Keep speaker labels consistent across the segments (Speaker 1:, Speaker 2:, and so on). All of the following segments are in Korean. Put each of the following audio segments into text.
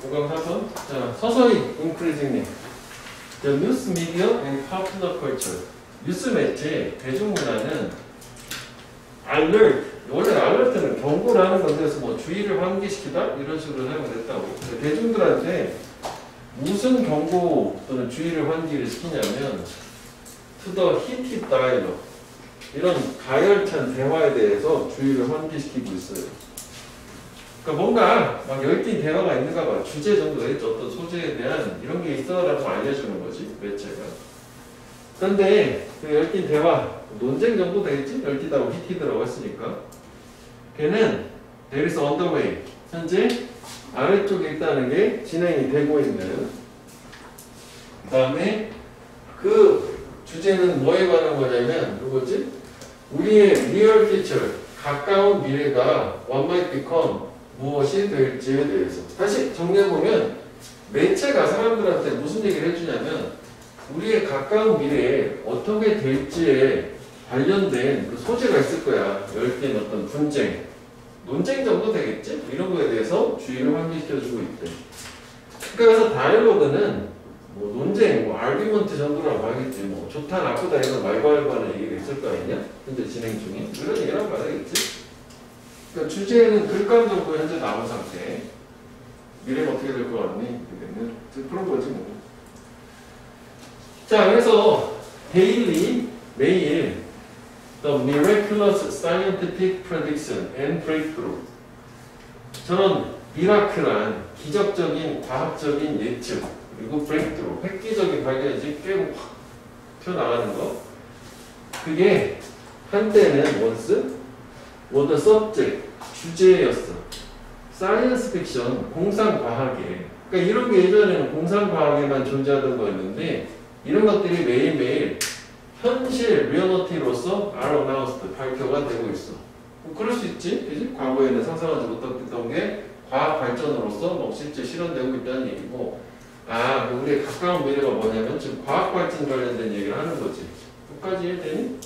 Speaker 1: 5강 4번. 자, 서서히 increasingly the news media and popular culture. 뉴스 매체, 대중문화는 alert, 원래 alert는 경고라는 건데, 그래서 뭐 주의를 환기시키다 이런 식으로 사용을 했다고. 대중들한테 무슨 경고 또는 주의를 환기를 시키냐면 to the heated dialogue, 이런 가열찬 대화에 대해서 주의를 환기시키고 있어요. 그러니까 뭔가 막 열띤 대화가 있는가 봐. 주제 정도 되겠죠. 어떤 소재에 대한 이런 게 있어라고 알려주는 거지, 매체가. 그런데 그 열띤 대화, 논쟁 정도 되겠지? 열띤다고 히티드라고 했으니까. 걔는 there is on the way, 현재 아래쪽에 있다는 게 진행이 되고 있는. 그 다음에 그 주제는 뭐에 관한 거냐면 누구지? 우리의 real future, 가까운 미래가 what might become, 무엇이 될지에 대해서. 다시 정리해보면 매체가 사람들한테 무슨 얘기를 해주냐면 우리의 가까운 미래에 어떻게 될지에 관련된 그 소재가 있을 거야. 열띤 어떤 분쟁, 논쟁 정도 되겠지? 이런 거에 대해서 주의를 환기시켜주고 있대. 그러니까 다이얼로그는 뭐 논쟁, 뭐 아르규먼트 정도라고 하겠지. 뭐 좋다, 나쁘다 이런 말발발한 얘기가 있을 거 아니냐? 현재 진행 중에. 이런 얘기라고 말하겠지. 그러니까 주제는 글감 정도 현재 나온 상태. 미래가 어떻게 될 것 같니? 그런 거지 뭐. 자, 그래서 daily, 매일 the miraculous scientific prediction and breakthrough, 저런 미라클한 기적적인 과학적인 예측 그리고 breakthrough, 획기적인 발견이 깨고 확 튀어나가는 거, 그게 한때는 once was the subject, 주제였어. 사이언스 픽션, 공상과학에. 그러니까 이런 게 예전에는 공상과학에만 존재하던 거였는데 이런 것들이 매일매일 현실 리얼리티로서 are announced, 발표가 되고 있어. 뭐 그럴 수 있지, 그지? 과거에는 상상하지 못했던 게 과학 발전으로서 뭐 실제 실현되고 있다는 얘기고, 아, 우리의 가까운 미래가 뭐냐면 지금 과학 발전 관련된 얘기를 하는 거지. 끝까지 이해되니?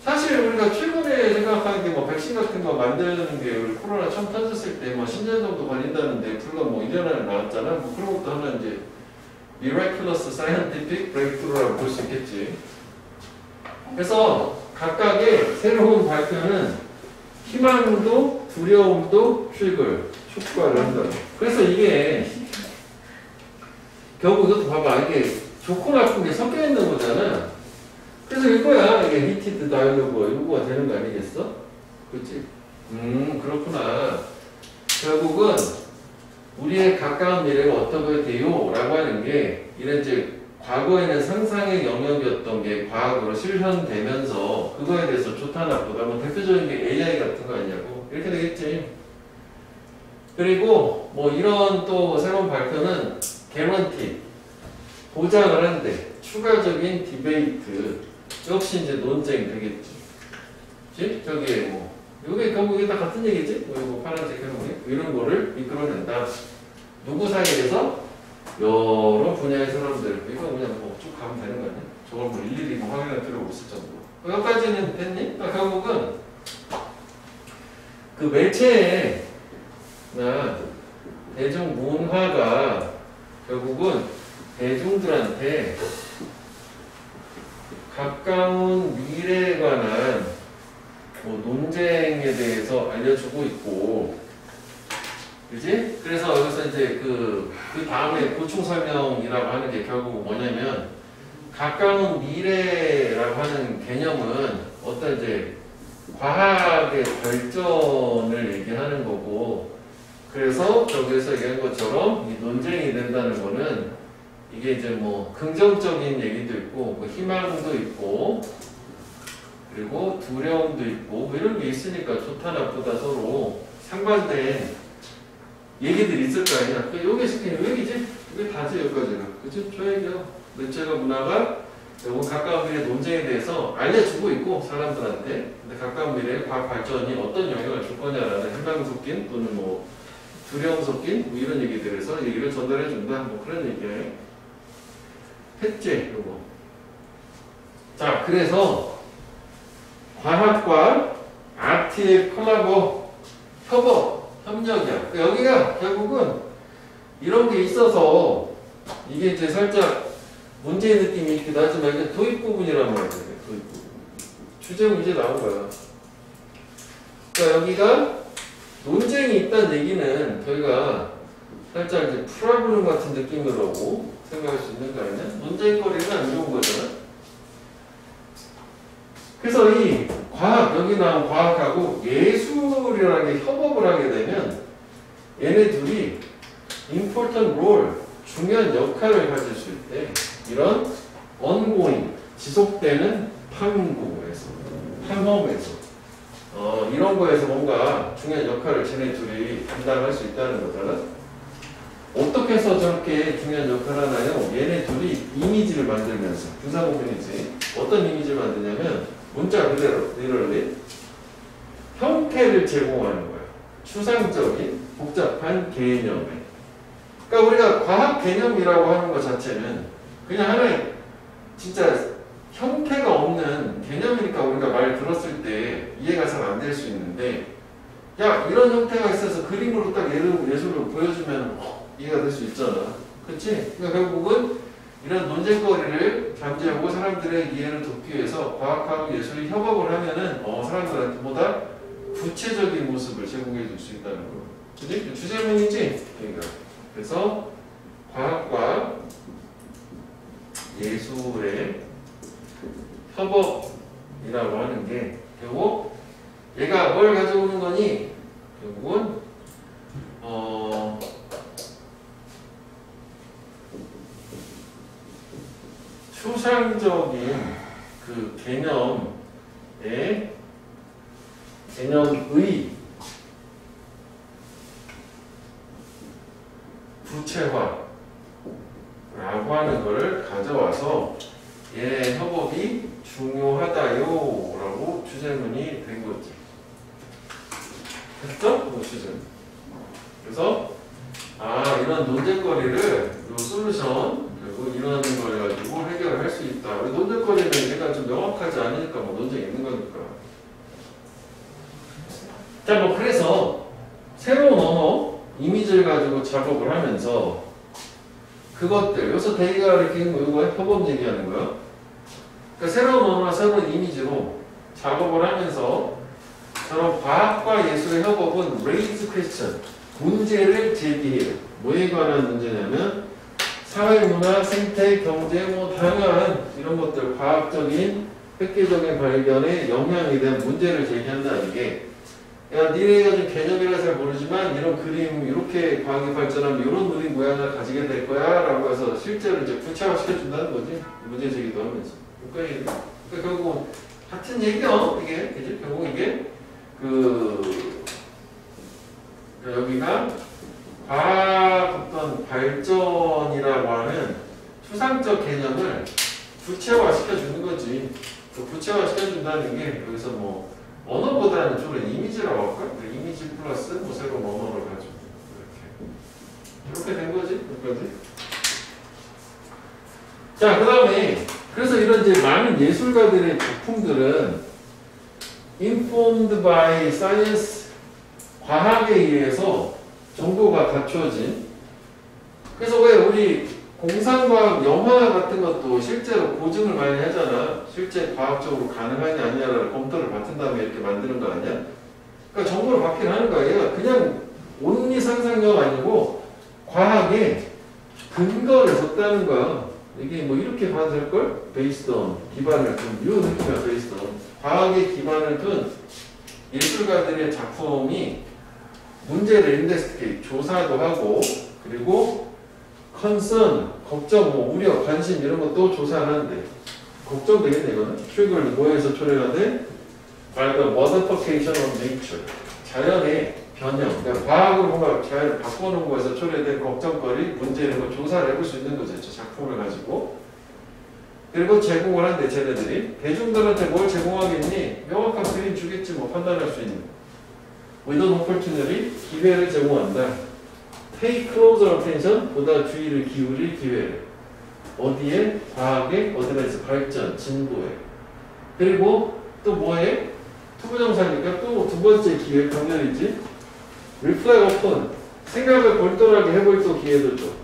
Speaker 1: 사실 우리가 최근에 생각하는 게 뭐 백신 같은 거 만드는 게 우리 코로나 처음 터졌을 때 뭐 10년 정도 걸린다는데 불과 뭐 1년 안에 나왔잖아. 뭐 그런 것도 하나 이제 miraculous scientific breakthrough라고 볼 수 있겠지. 그래서 각각의 새로운 발표는 희망도 두려움도 촉발을 한다. 그래서 이게 결국 이것도 봐봐, 이게 좋고 나쁜 게 섞여 있는 거잖아. 그래서 이거야, 이게 히티드 다이얼로그 이거가 되는 거 아니겠어? 그렇지? 그렇구나. 결국은 우리의 가까운 미래가 어떻게 돼요? 라고 하는 게 이런 이제 과거에는 상상의 영역이었던 게 과학으로 실현되면서 그거에 대해서 좋다 나쁘다, 뭐 대표적인 게 AI 같은 거 아니냐고 이렇게 되겠지. 그리고 뭐 이런 또 새로운 발표는 개런티, 보장을 한대. 추가적인 디베이트, 역시 이제 논쟁 되겠지. 그치? 저기 뭐 이게 결국에 다 같은 얘기지? 뭐 이거 파란색 해놓은 이런 거를 이끌어낸다. 누구 사이에서? 여러 분야의 사람들. 이거 그냥 뭐 쭉 가면 되는 거 아니야? 저걸 뭐 일일이 뭐 확인할 필요가 없을 정도로. 여기까지는 됐니? 결국은 그 매체나 대중문화가 결국은 대중들한테 가까운 미래에 관한 뭐 논쟁에 대해서 알려주고 있고, 그지? 그래서 여기서 이제 그 다음에 보충 설명이라고 하는 게 결국 뭐냐면 가까운 미래라고 하는 개념은 어떤 이제 과학의 발전을 얘기하는 거고, 그래서 저기에서 얘기한 것처럼 이 논쟁이 된다는 거는 이게 이제 뭐 긍정적인 얘기도 있고 뭐 희망도 있고 그리고 두려움도 있고 뭐 이런 게 있으니까 좋다 나쁘다 서로 상반된 얘기들이 있을 거 아니야. 요게 시키는 얘기지? 이게 다지 여기까지가. 그치? 저 얘기야. 매체가 문화가 요거 가까운 미래 논쟁에 대해서 알려주고 있고 사람들한테. 근데 가까운 미래의 과학 발전이 어떤 영향을 줄 거냐라는 희망 섞인 또는 뭐 두려움 섞인 뭐 이런 얘기들에서 얘기를 전달해 준다. 뭐 그런 얘기예요. 했지, 요거. 자, 그래서 과학과 아트의 콜라보, 협업, 협력이야. 여기가 결국은 이런 게 있어서 이게 이제 살짝 문제의 느낌이 있기도 하지만 이게 도입 부분이란 말이에요. 도입 부분. 주제 문제 나온 거야. 그러니까 여기가 논쟁이 있다는 얘기는 저희가 살짝 이제 프로블럼 같은 느낌으로 생각할 수 있는 거 아니냐? 논쟁거리는 안 좋은 거잖아. 그래서 이 과학, 여기 나온 과학하고 예술이라는 게 협업을 하게 되면 얘네 둘이 important role, 중요한 역할을 가질 수 있대. 이런 ongoing, 지속되는 탐험에서 이런 거에서 뭔가 중요한 역할을 쟤네 둘이 감당할 수 있다는 거잖아. 어떻게 해서 저렇게 중요한 역할을 하나요? 얘네 둘이 이미지를 만들면서 분사구문이지. 어떤 이미지를 만드냐면 문자 그대로 literally 형태를 제공하는 거야. 추상적인 복잡한 개념에. 그러니까 우리가 과학 개념이라고 하는 것 자체는 그냥 하나의 진짜 형태가 없는 개념이니까 우리가 말 들었을 때 이해가 잘 안 될 수 있는데, 야 이런 형태가 있어서 그림으로 딱 예술로 보여주면 이해가 될 수 있잖아. 그치? 그러니까 결국은 이런 논쟁거리를 잠재우고 사람들의 이해를 돕기 위해서 과학하고 예술이 협업을 하면은 사람들한테 보다 구체적인 모습을 제공해 줄 수 있다는 거. 그치? 주제문이지? 그러니까. 그래서 과학과 예술의 협업이라고 하는 게 결국 얘가 뭘 가져오는 거니? 결국은 추상적인 그 개념의 구체화라고 하는 것을 가져와서 얘 협업이 중요하다요 라고 주제문이 된 거지. 됐죠? 그 주제문. 그래서 이런 논쟁거리를 이 솔루션 그리고 이런 걸 가지고 해결을 할 수 있다. 논쟁거리는 얘가 좀 명확하지 않으니까 뭐 논쟁이 있는 거니까. 자, 뭐 그래서 새로운 언어 이미지를 가지고 작업을 하면서 그것들 여기서 대의가 이렇게 이거 협업 얘기하는 거야. 그러니까 새로운 언어나 새로운 이미지로 작업을 하면서 저런 과학과 예술의 협업은 raise question, 문제를 제기해요. 뭐에 관한 문제냐면 사회, 문화, 생태, 경제, 뭐 다양한 이런 것들 과학적인 획기적인 발견에 영향에 대한 문제를 제기한다는 게, 야 니네가 좀 개념이라 잘 모르지만 이런 그림 이렇게 과학이 발전하면 이런 그림 모양을 가지게 될 거야 라고 해서 실제로 이제 구체화시켜 준다는 거지. 문제 제기도 하면서. 그러니까 결국은 같은 얘기요. 이게 그지? 결국 이게 여기가 과학 어떤 발전이라고 하는 추상적 개념을 구체화시켜 주는 거지. 그 구체화시켜 준다는 게 여기서 뭐 언어보다는 주로 이미지라고 할까? 이미지 플러스 뭐 새로운 언어를 가지고 이렇게 된 거지. 여기까지. 자, 그 다음에 그래서 이런 이제 많은 예술가들의 작품들은 informed by science, 과학에 의해서 정보가 갖추어진. 그래서 왜 우리 공상과학 영화 같은 것도 실제로 고증을 많이 하잖아. 실제 과학적으로 가능하냐 아니냐를 검토를 받은 다음에 이렇게 만드는 거 아니야? 그러니까 정보를 받긴 하는 거예요. 그냥 온리 상상력 아니고 과학에 근거를 뒀다는 거야. 이게 뭐 이렇게 봐도 될걸? based on, 기반을 둔, 이 느낌이야, based on. 과학에 기반을 둔 예술가들의 작품이 문제를 investigate, 조사도 하고, 그리고 concern, 걱정, 뭐 우려, 관심 이런 것도 조사하는데, 걱정 되겠네 이거는. trigger는 뭐에서 초래가 돼? by the modification of nature, 자연의 변형. 그러니까 과학으로 뭔가 자연을 바꿔놓은 거에서 초래된 걱정거리, 문제 이런 거 조사를 해볼 수 있는 거죠. 저 작품을 가지고. 그리고 제공을 한대, 쟤네들이. 대중들한테 뭘 제공하겠니? 명확한 그림 주겠지, 뭐 판단할 수 있는. with an opportunity, 기회를 제공한다. pay closer attention, 보다 주의를 기울일 기회를. 어디에? 과학에, 어디가 있어? 발전, 진보에. 그리고 또 뭐에? 투부정사니까 또 두 번째 기회, 병렬이지. reflect upon, 생각을 골똘하게 해볼 또 기회를 얘도 좀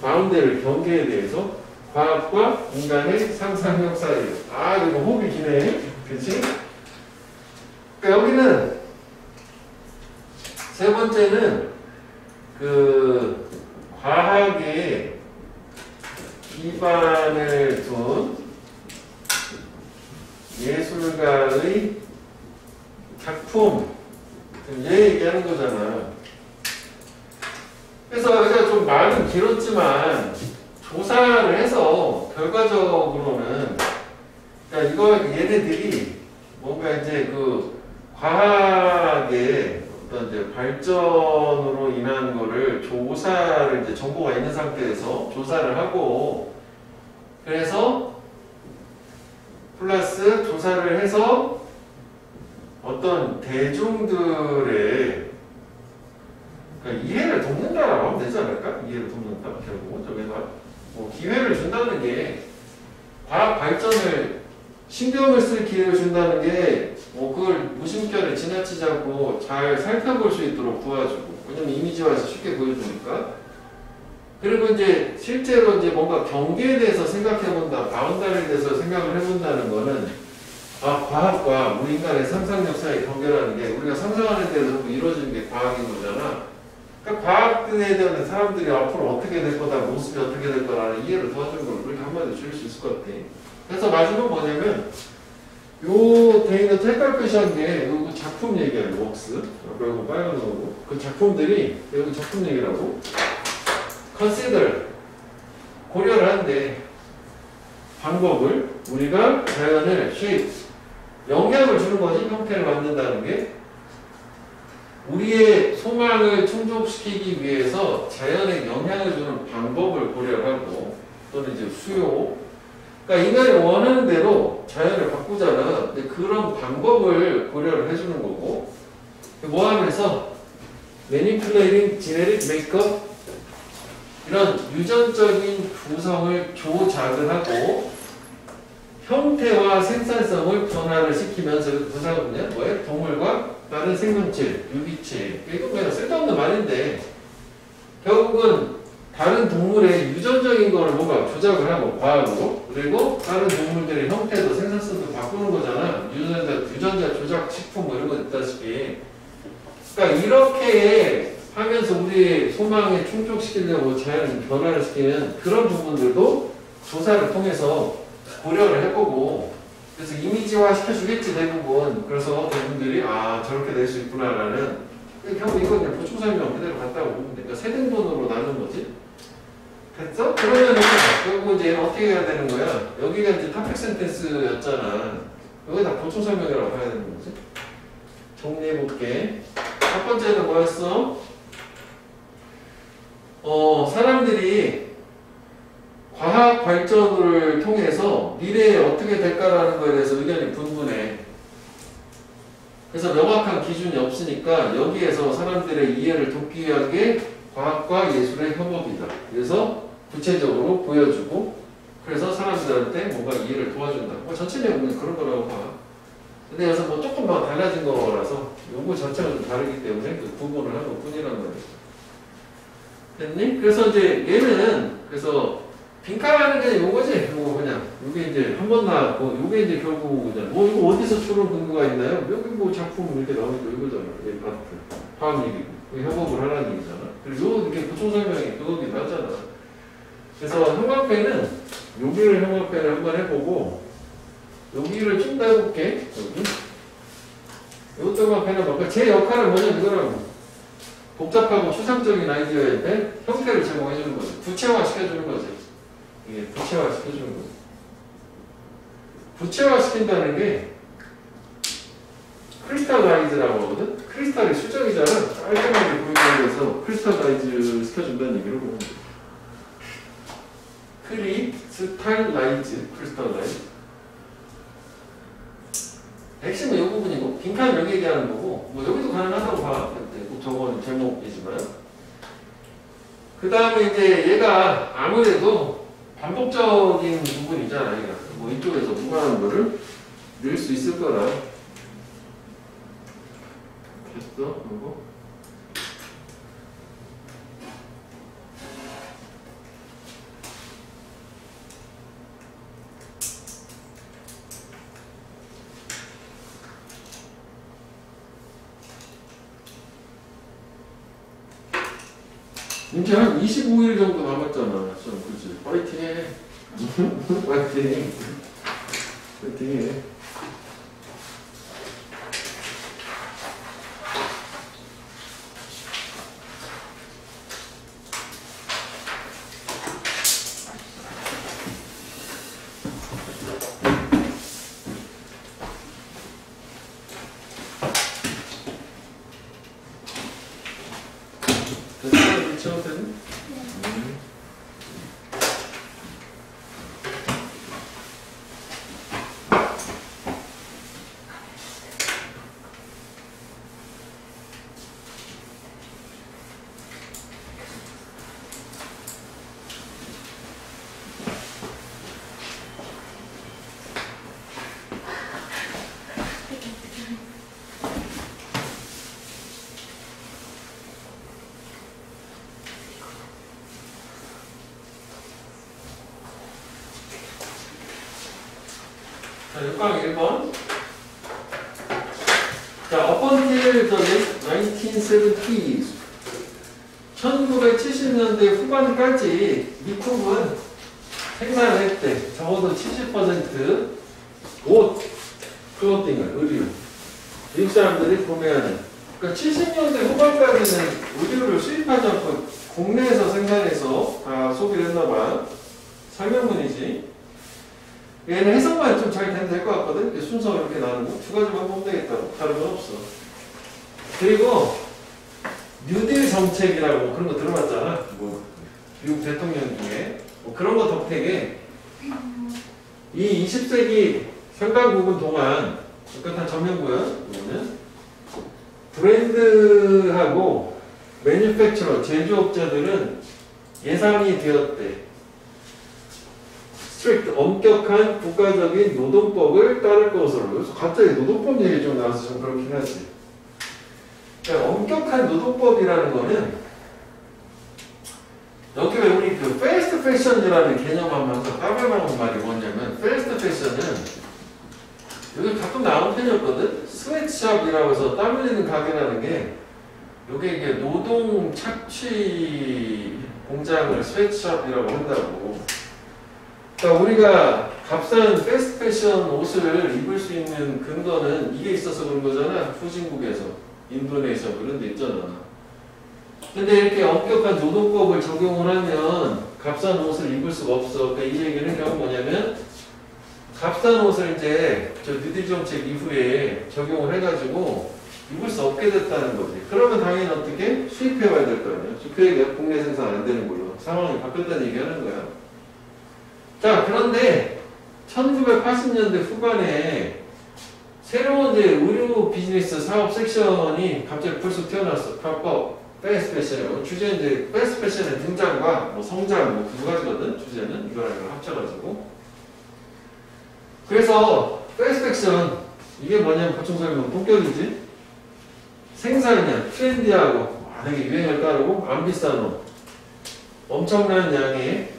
Speaker 1: 바운더리 경계에 대해서 과학과 인간의 상상력 사이. 아, 이거 호흡이 기네. 그치? 그러니까 여기는 세 번째는 그 과학의 기반을 둔 예술가의 작품. 얘 얘기하는 거잖아. 그래서 여기가 좀 말은 길었지만 조사를 해서 결과적으로는 그러니까 이거 얘네들이 뭔가 이제 그 과학의 어떤 이제 발전으로 인한 거를 조사를 이제 정보가 있는 상태에서 조사를 하고 그래서 플러스 조사를 해서 어떤 대중들의 그러니까 이해를 돕는다라고 하면 되지 않을까? 이해를 돕는다 결국은 저기가 뭐 기회를 준다는 게 과학 발전을 신경을 쓸 기회를 준다는 게 뭐 그걸 무심결에 지나치지 않고 잘 살펴볼 수 있도록 도와주고 왜냐면 이미지화해서 쉽게 보여주니까 그리고 이제 실제로 이제 뭔가 경계에 대해서 생각해본다 바운다리에 대해서 생각을 해본다는 거는 아 과학과 우리 인간의 상상력 사이의 경계라는 게 우리가 상상하는 대로 전부 이루어지는 게 과학인 거잖아. 그러니까 과학에 대한 사람들이 앞으로 어떻게 될 거다, 모습이 어떻게 될 거라는 이해를 도와주는 걸 우리가 한마디로 줄일 수 있을 것 같아. 그래서 마지막 뭐냐면 요 데이너 색깔표시한 게 요 작품 얘기예요. 웍스. 그리고 빨간 거고 그 작품들이 여기 작품 얘기라고 consider 고려를 하는데 방법을 우리가 자연을 shape 영향을 주는 거지 형태를 만든다는 게 우리의 소망을 충족시키기 위해서 자연에 영향을 주는 방법을 고려하고 또는 이제 수요 그러니까 인간이 원하는 대로 자연을 바꾸잖아. 근데 그런 방법을 고려를 해주는 거고 뭐 하면서 manipulating genetic makeup 이런 유전적인 구성을 조작을 하고 형태와 생산성을 변화를 시키면서 구성은 뭐예요? 동물과 다른 생명체, 유기체 이거 그냥 쓸데없는 말인데 결국은 다른 동물의 유전적인 거를 뭔가 조작을 하고 과학으로 그리고 다른 동물들의 형태도 생산성도 바꾸는 거잖아. 유전자 조작 식품 뭐 이런 거 있다시피 그러니까 이렇게 하면서 우리의 소망에 충족시키려고 자연을 변화를 시키는 그런 부분들도 조사를 통해서 고려를 해보고 그래서 이미지화 시켜주겠지 대부분. 그래서 대부분들이 아 저렇게 될 수 있구나라는 결국 이건 그냥 보충 설명 그대로 갔다고 보면 돼. 그러니까 세등분으로 나눈 거지. 됐어? 그러면은 결국 이제 어떻게 해야 되는 거야? 여기가 이제 탑픽 센텐스였잖아. 여기다 보충 설명이라고 봐야 되는 거지. 정리해볼게. 첫 번째는 뭐였어? 사람들이 과학 발전을 통해서 미래에 어떻게 될까라는 거에 대해서 의견이 분분해. 그래서 명확한 기준이 없으니까 여기에서 사람들의 이해를 돕기 위한 게 과학과 예술의 협업이다. 그래서 구체적으로 보여주고 그래서 사람들한테 뭔가 이해를 도와준다. 뭐 전체 내용은 그런 거라고 봐. 근데 여기서 뭐 조금만 달라진 거라서 요거 자체가 좀 다르기 때문에 그 구분을 한 것 뿐이란 말이야. 됐니? 그래서 이제 얘는 그래서 빈칸하는 게 요거지. 요거 그냥 요게 이제 한 번 나왔고 요게 이제 결국 그냥 뭐 이거 어디서 추론 근거가 있나요? 여기 뭐 작품 이렇게 나오니까 이거잖아. 얘 파트 화학 얘기고 협업을 하라는 얘기잖아. 그리고 요 이렇게 보충 설명이 그거긴 하잖아. 그래서 형광펜은 여기를 형광펜을 한번 해보고 여기를 좀 더 해볼게. 여기 이것도 형광펜을 볼까? 제 역할은 뭐냐면 이거는 복잡하고 추상적인 아이디어인데 형태를 제공해주는 거지. 구체화 시켜주는 거지. 이게 구체화 시켜주는 거지. 구체화 시킨다는 게 크리스탈라이즈라고 하거든? 크리스탈이 수정이잖아. 깔끔하게 보이기 위해서 크리스탈라이즈 시켜준다는 얘기를 보는 거야. 크리스탈라이즈. 핵심은 이 부분이고 빈칸 여기 얘기하는 거고 뭐 여기도 가능하다고 봐. 저건 제목이지만 그 다음에 이제 얘가 아무래도 반복적인 부분이잖아. 얘가 뭐 이쪽에서 무관한 거를 넣을 수 있을 거라. 됐어? 이거 이제 한 25일 정도 남았잖아. 좀 그치? 파이팅 해. 파이팅. 파이팅 해. 자, 6강 1번. 자, up until the late 1970s. 1970년대 후반까지 미국은 생산을 했대. 적어도 70% 옷, 클로팅을, 의류. 미국 사람들이 구매하는. 그러니까 70년대 후반까지는 의류를 수입하지 않고 국내에서 생산해서 다 소비를 했나봐. 설명문이지. 얘는 해석만 좀 잘 되면 될 것 같거든? 순서 이렇게 나누고 두 가지만 보면 되겠다고. 다른 건 없어. 그리고 뉴딜 정책이라고 그런 거 들어봤잖아. 뭐 미국 대통령 중에 뭐 그런 거 덕택에 이 20세기 상당 부분 동안 끝한 전면구요. 이거는 브랜드하고 매니팩처러 제조업자들은 예상이 되었대. 스트릭트 엄격한 국가적인 노동법을 따를 것으로. 그래서 갑자기 노동법 얘기 좀 나와서 좀 그렇긴 하지. 그러니까 엄격한 노동법이라는 거는 여기 왜 우리 그 패스트 패션이라는 개념 하면서 까발만한 말이 뭐냐면 패스트 패션은 여기 가끔 나오는 편이었거든. 스웨트샵이라고 해서 땀 흘리는 가게라는 게 요게 이게 노동 착취 공장을 스웨트샵이라고 한다고. 그러니까 우리가 값싼 패스트 패션 옷을 입을 수 있는 근거는 이게 있어서 그런 거잖아. 후진국에서 인도네시아 그런 데 있잖아. 근데 이렇게 엄격한 노동법을 적용을 하면 값싼 옷을 입을 수가 없어. 그러니까 이 얘기는 결국 뭐냐면 값싼 옷을 이제 저 뉴딜 정책 이후에 적용을 해가지고 입을 수 없게 됐다는 거지. 그러면 당연히 어떻게 수입해와야 될 거 아니야. 그 얘기가 국내 생산 안 되는 걸로 상황이 바뀌었다는 얘기하는 거야. 자, 그런데 1980년대 후반에 새로운 이제 의류 비즈니스 사업 섹션이 갑자기 불쑥 튀어나왔어. 팝업, 패스트 패션이라고. 주제는 이제 패스트 패션의 등장과 뭐 성장 뭐 두 가지거든. 주제는 이거랑 이걸 합쳐가지고. 그래서 패스트 패션 이게 뭐냐면 보충 설명 본격이지. 생산량, 트렌디하고 만약에 유행을 따르고 안 비싼 옷, 엄청난 양의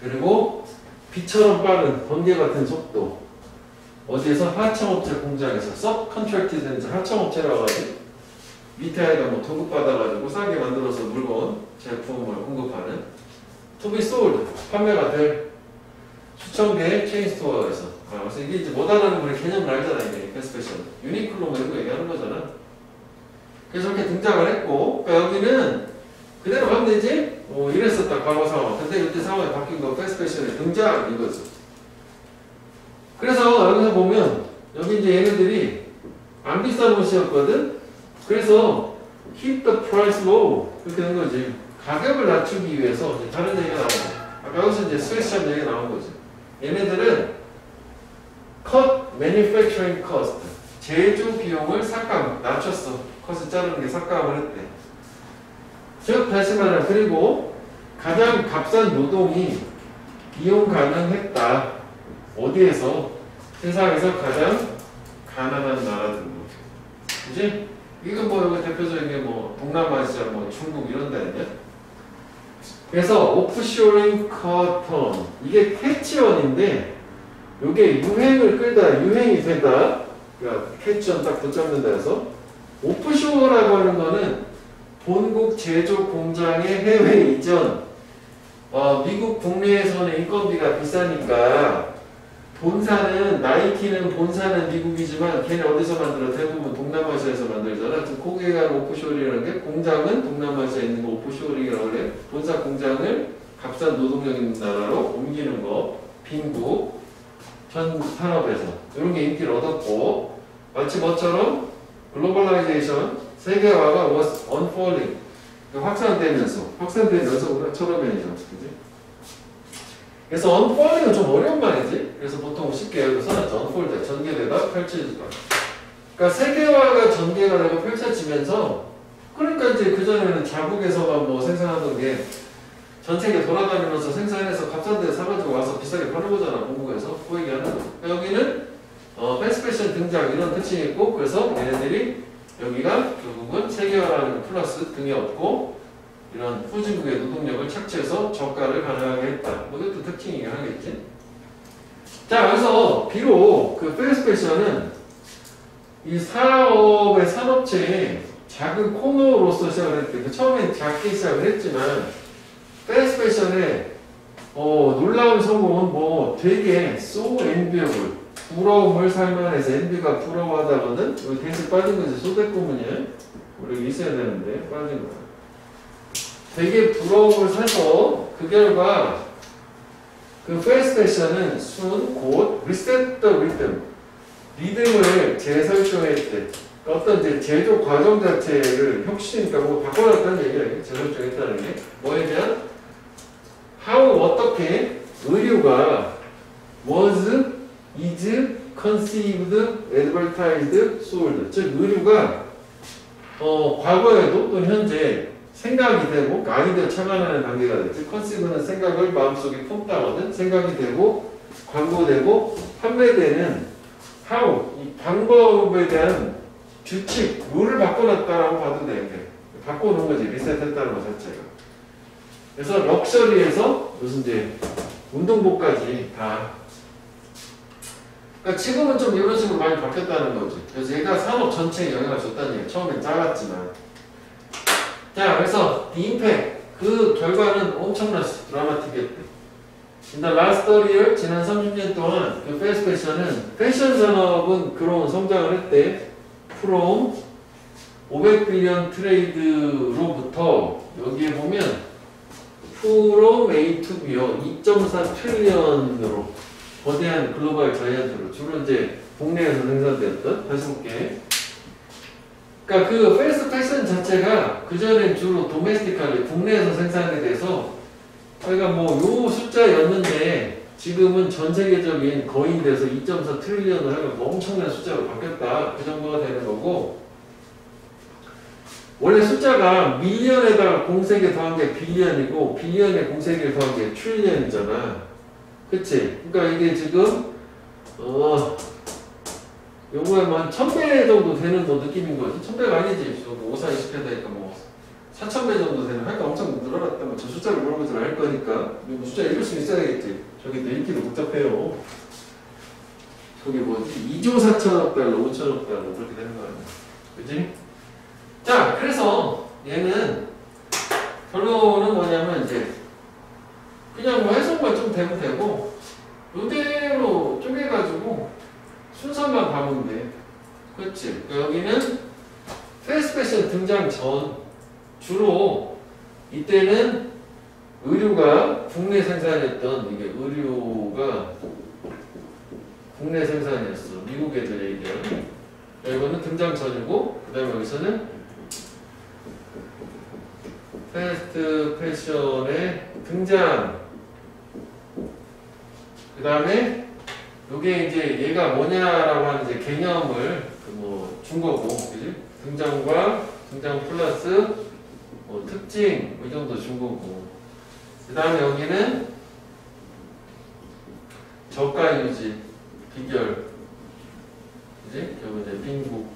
Speaker 1: 그리고 비처럼 빠른 번개 같은 속도. 어디에서 하청업체 공장에서 서브 컨트랙트 된 하청업체라고 하지. 밑에 아이가 뭐 도급 받아가지고 싸게 만들어서 물건, 제품을 공급하는 to be sold, 판매가 될 수천 개의 체인 스토어에서. 그래서 이게 이제 뭐다라는 우리 개념을 알잖아. 이게 패스트 패션. 유니클로 뭐 이런 거 얘기하는 거잖아. 그래서 이렇게 등장을 했고, 그러니까 여기는 그대로 가면 되지? 이랬었다, 과거 상황. 근데 그때 상황이 바뀐 거, 패스트 패션의 등장, 이거죠. 그래서 여기서 보면, 여기 이제 얘네들이 안 비싼 옷이었거든? 그래서, keep the price low. 그렇게 된 거지. 가격을 낮추기 위해서, 다른 얘기가 나오고. 아까 여기서 이제 스웨트샵 얘기가 나온 거지. 얘네들은, cut manufacturing cost. 제조 비용을 삭감, 낮췄어. 컷을 자르는 게 삭감을 했대. 즉 다시 말하면 그리고 가장 값싼 노동이 이용 가능했다. 어디에서? 세상에서 가장 가난한 나라들로. 그지? 이건 뭐 여기 대표적인 게 뭐 동남아시아, 뭐 중국 이런 데 아니야? 그래서 오프쇼링 커턴 이게 캐치원인데 이게 유행을 끌다 유행이 되다. 그러니까 캐치원 딱 붙잡는다 해서 오프쇼어라고 하는 거는 본국 제조 공장의 해외 이전. 미국 국내에서는 인건비가 비싸니까 본사는 나이키는 본사는 미국이지만 걔네 어디서 만들어? 대부분 동남아시아에서 만들잖아. 고객한 오프쇼어링이라는 게 공장은 동남아시아에 있는 거 오프쇼어링이라고 그래. 본사 공장을 값싼 노동력 있는 나라로 옮기는 거. 빈국 전 산업에서 이런 게 인기를 얻었고 마치 뭐처럼 글로벌라이제이션 세계화가 was unfolding 확산되면서 처럼이죠. 그지? 그래서 unfolding은 좀 어려운 말이지. 그래서 보통 쉽게 여기 써놨죠. unfold 전개되다 펼쳐지다. 그러니까 세계화가 전개가 되고 펼쳐지면서 그러니까 이제 그전에는 자국에서만 뭐 생산하던 게 전 세계 돌아다니면서 생산해서 값싼 데 사가지고 와서 비싸게 파는 거잖아. 본국에서 그 얘기하는 거. 여기는 패스트패션 등장 이런 특징이 있고 그래서 얘네들이 여기가 결국은 세계화라는 플러스 등에 얻고 이런 후진국의 노동력을 착취해서 저가를 가능하게 했다. 뭐 이것도 특징이긴 하겠지. 자, 그래서 비록 그 패스트패션은 이 사업의 산업체의 작은 코너로서 시작을 했대. 처음엔 작게 시작을 했지만 패스트패션의 놀라운 성공은 뭐 되게 so enviable 부러움을 살만해서 envy가 부러워하다거든. 여기 대신 빠진 거지. 소대꾸문이야. 우리 있어야 되는데 빠진 거야. 되게 부러움을 사서 그 결과 그 패스트패션은 곧 reset the rhythm 리듬을 재설정했대. 어떤 이제 제조 과정 자체를 혁신이니까 뭐 바꿔놨다는 얘기야. 재설정했다는 게 뭐에 대한 how 어떻게 의류가 was, is, conceived, advertised, sold 즉 의류가 과거에도 또 현재 생각이 되고 아이디어 착안하는 단계가 됐지. conceiv는 생각을 마음속에 품다거든. 생각이 되고 광고되고 판매되는 how 이 방법에 대한 규칙 룰을 바꿔놨다라고 봐도 돼. 바꿔놓은 거지. 리셋했다는 것 자체가. 그래서 럭셔리에서 무슨 이제 운동복까지 다. 그러니까 지금은 좀 이런 식으로 많이 바뀌었다는 거지. 그래서 얘가 산업 전체에 영향을 줬다는 얘기야. 처음엔 작았지만. 자, 그래서 the impact 그 결과는 엄청났어. 드라마틱했대. In the last 30year 지난 30년 동안 그 패스트 패션은 패션 산업은 그런 성장을 했대. from 500빌리언 트레이드로부터 여기에 보면 from A to B요. 2.4 트릴리언으로 거대한 글로벌 자이언트로 주로 이제 국내에서 생산되었던 다시 볼게. 그러니까 그 패스트 패션 자체가 그전엔 주로 도메스틱하게 국내에서 생산이 돼서 그러니까 뭐 요 숫자였는데 지금은 전 세계적인 거인돼서 2.4 트릴리언을 하면 엄청난 숫자로 바뀌었다. 그 정도가 되는 거고 원래 숫자가 밀리언에다가 공세개 더한 게 빌리언이고 빌리언에 공세개를 더한 게 트릴리언이잖아. 그치? 그러니까 이게 지금 요거에 한 1000배 정도 되는 뭐 느낌인 거지. 1000배가 아니지. 5, 4, 20배 되니까 뭐 4000배 정도 되는 하니까 엄청 늘어났다. 뭐 저 숫자를 물어보지 알 거니까 뭐 숫자 읽을 수 있어야겠지. 저기 또 읽기도 복잡해요. 저기 뭐지? 2조 4천억 달러, 5천억 달러 그렇게 되는 거 아니야. 그치? 자, 그래서 얘는 결론은 뭐냐면 이제 그냥 뭐 해석만 좀 되면 되고 이대로 쪼개가지고 순서만 가면 돼. 그렇지? 여기는 패스트 패션 등장 전 주로 이때는 의류가 국내 생산했던 이게 의류가 국내 생산이었어. 미국 애들의 얘기야. 이거는 등장 전이고 그 다음에 여기서는 패스트 패션의 등장. 그 다음에 요게 이제 얘가 뭐냐라고 하는 이제 개념을 뭐 준 거고, 그지? 등장과 등장 플러스 뭐 특징 이 정도 준 거고. 그 다음에 여기는 저가 유지, 비결, 그지? 그리고 이제 빈국,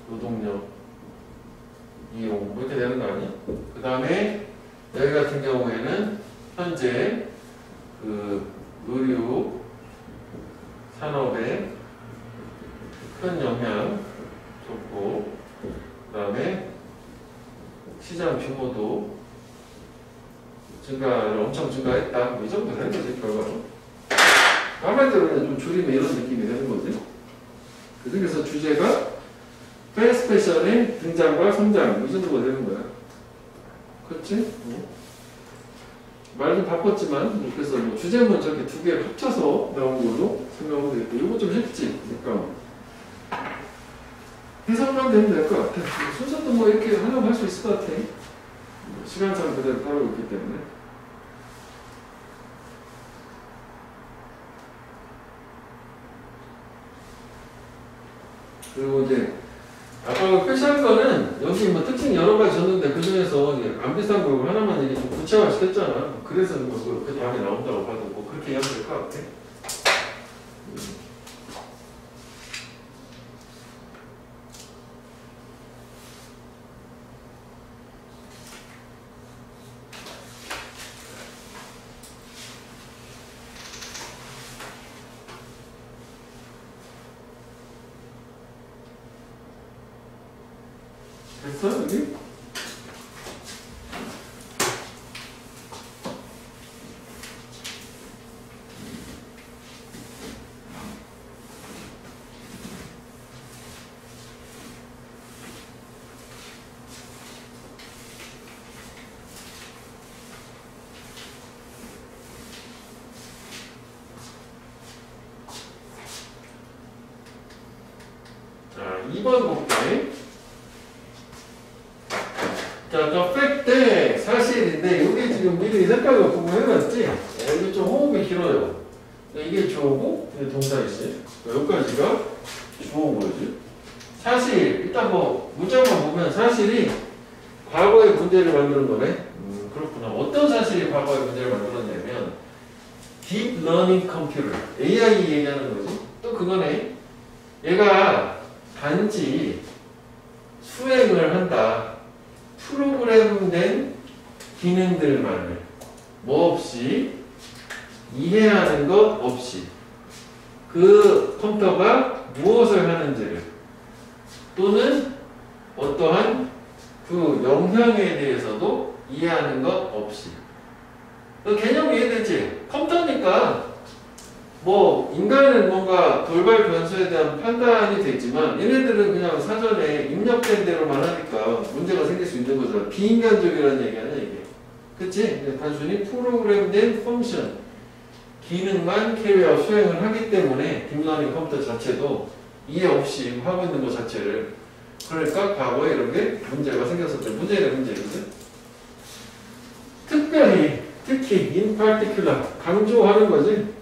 Speaker 1: 노동력, 이용 뭐 이렇게 되는 거 아니야? 그 다음에 여기 같은 경우에는 현재 그 의류 산업에 큰 영향 줬고, 그 다음에 시장 규모도 증가를 엄청 증가했다. 뭐 이 정도 되는 거지, 결과로. 한마디로 그냥 좀 줄이면 이런 느낌이 되는 거지. 그래서 주제가 패스트 패션의 등장과 성장, 이 정도가 되는 거야. 그렇지? 말 좀 바꿨지만, 뭐 그래서 뭐 주제문 저렇게 두 개 합쳐서 나온 걸로 설명하고 되겠고, 이거 좀 쉽지? 그러니까 해석만 되면 될 것 같아. 순서도 뭐 이렇게 하려고 할 수 있을 것 같아. 시간상 그대로 따르고 있기 때문에. 그리고 이제 아까 표시한 거는 여기 뭐 특징 여러 가지 줬는데 그 중에서 안 비싼 거 하나만 이게 좀 구체화 시켰잖아. 그래서 뭐 그 답이 나온다고 봐도 뭐 그렇게 이해하면 될 것 같아. 됐어 여기? 자, 2번 볼게. 자, 저 팩트 사실인데 이게 지금 미리 색깔로 구분해놨지? 이게 좀 호흡이 길어요. 이게 주어고 이게 동사이지. 여기까지가 주어고지. 사실 일단 뭐 문장만 보면 사실이 과거의 문제를 만드는 거네. 그렇구나. 어떤 사실이 과거의 문제를 만들었냐면 Deep Learning Computer AI 얘기하는 거지. 또 그거네. 얘가 단지 수행을 한다. 프로그램된 기능들만을 뭐 없이 이해하는 것 없이 그 컴퓨터가 무엇을 하는지를 또는 어떠한 그 영향에 대해서도 이해하는 것 없이 그 개념 이해되지? 컴퓨터니까 뭐 인간은 뭔가 돌발 변수에 대한 판단이 되지만 얘네들은 그냥 사전에 입력된 대로만 하니까 문제가 생길 수 있는 거잖아. 비인간적이라는 얘기 아니야 이게. 그치? 단순히 프로그램된 펑션 기능만 캐리어 수행을 하기 때문에 딥러닝 컴퓨터 자체도 이해 없이 하고 있는 것 자체를 그러니까 과거에 이런 게 문제가 생겼었대. 문제는 문제거든. 특히 in particular 강조하는 거지.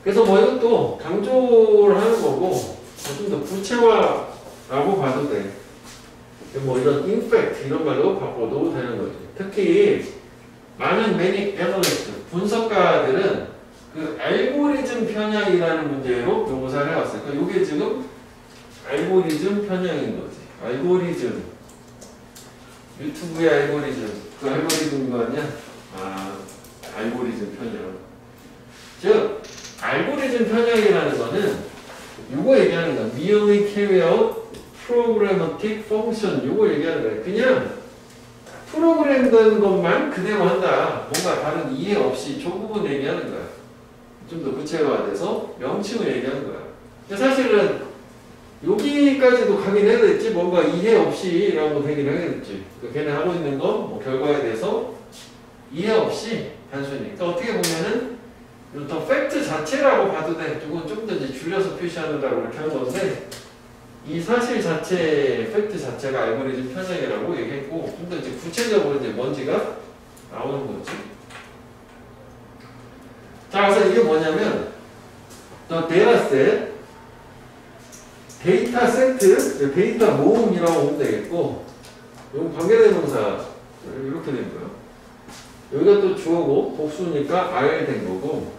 Speaker 1: 그래서 뭐 이것도 강조를 하는 거고 좀 더 구체화라고 봐도 돼. 뭐 이런 in fact 이런 말로 바꿔도 되는 거지. 특히 많은 many analysts 분석가들은 그 알고리즘 편향이라는 문제로 묘사를 해왔어요. 그러니까 이게 지금 알고리즘 편향인 거지. 알고리즘 유튜브의 알고리즘 그 알고리즘인 거 아니야? 아 알고리즘 편향. 즉 알고리즘 편향이라는 거는 이거 얘기하는 거야. merely carry out programmatic function 이거 얘기하는 거야. 그냥 프로그램된 것만 그대로 한다. 뭔가 다른 이해 없이 저 부분 얘기하는 거야. 좀 더 구체화돼서 명칭을 얘기하는 거야. 사실은 여기까지도 가긴 해야 됐지. 뭔가 이해 없이라고 되긴 하겠지. 걔네 하고 있는 거 뭐 결과에 대해서 이해 없이 단순히. 그러니까 어떻게 보면은 더 팩트 자체라고 봐도 돼. 이건 좀 더 이제 줄여서 표시하느라고 이렇게 하는 건데 이 사실 자체, 팩트 자체가 알고리즘 편향이라고 얘기했고 좀 더 이제 구체적으로 이제 뭔지가 나오는 거지. 자, 그래서 이게 뭐냐면 또 데이터셋, 데이터 세트, 데이터 모음이라고 보면 되겠고 이건 관계대명사 이렇게 된 거예요. 여기가 또 주어고 복수니까 R 된 거고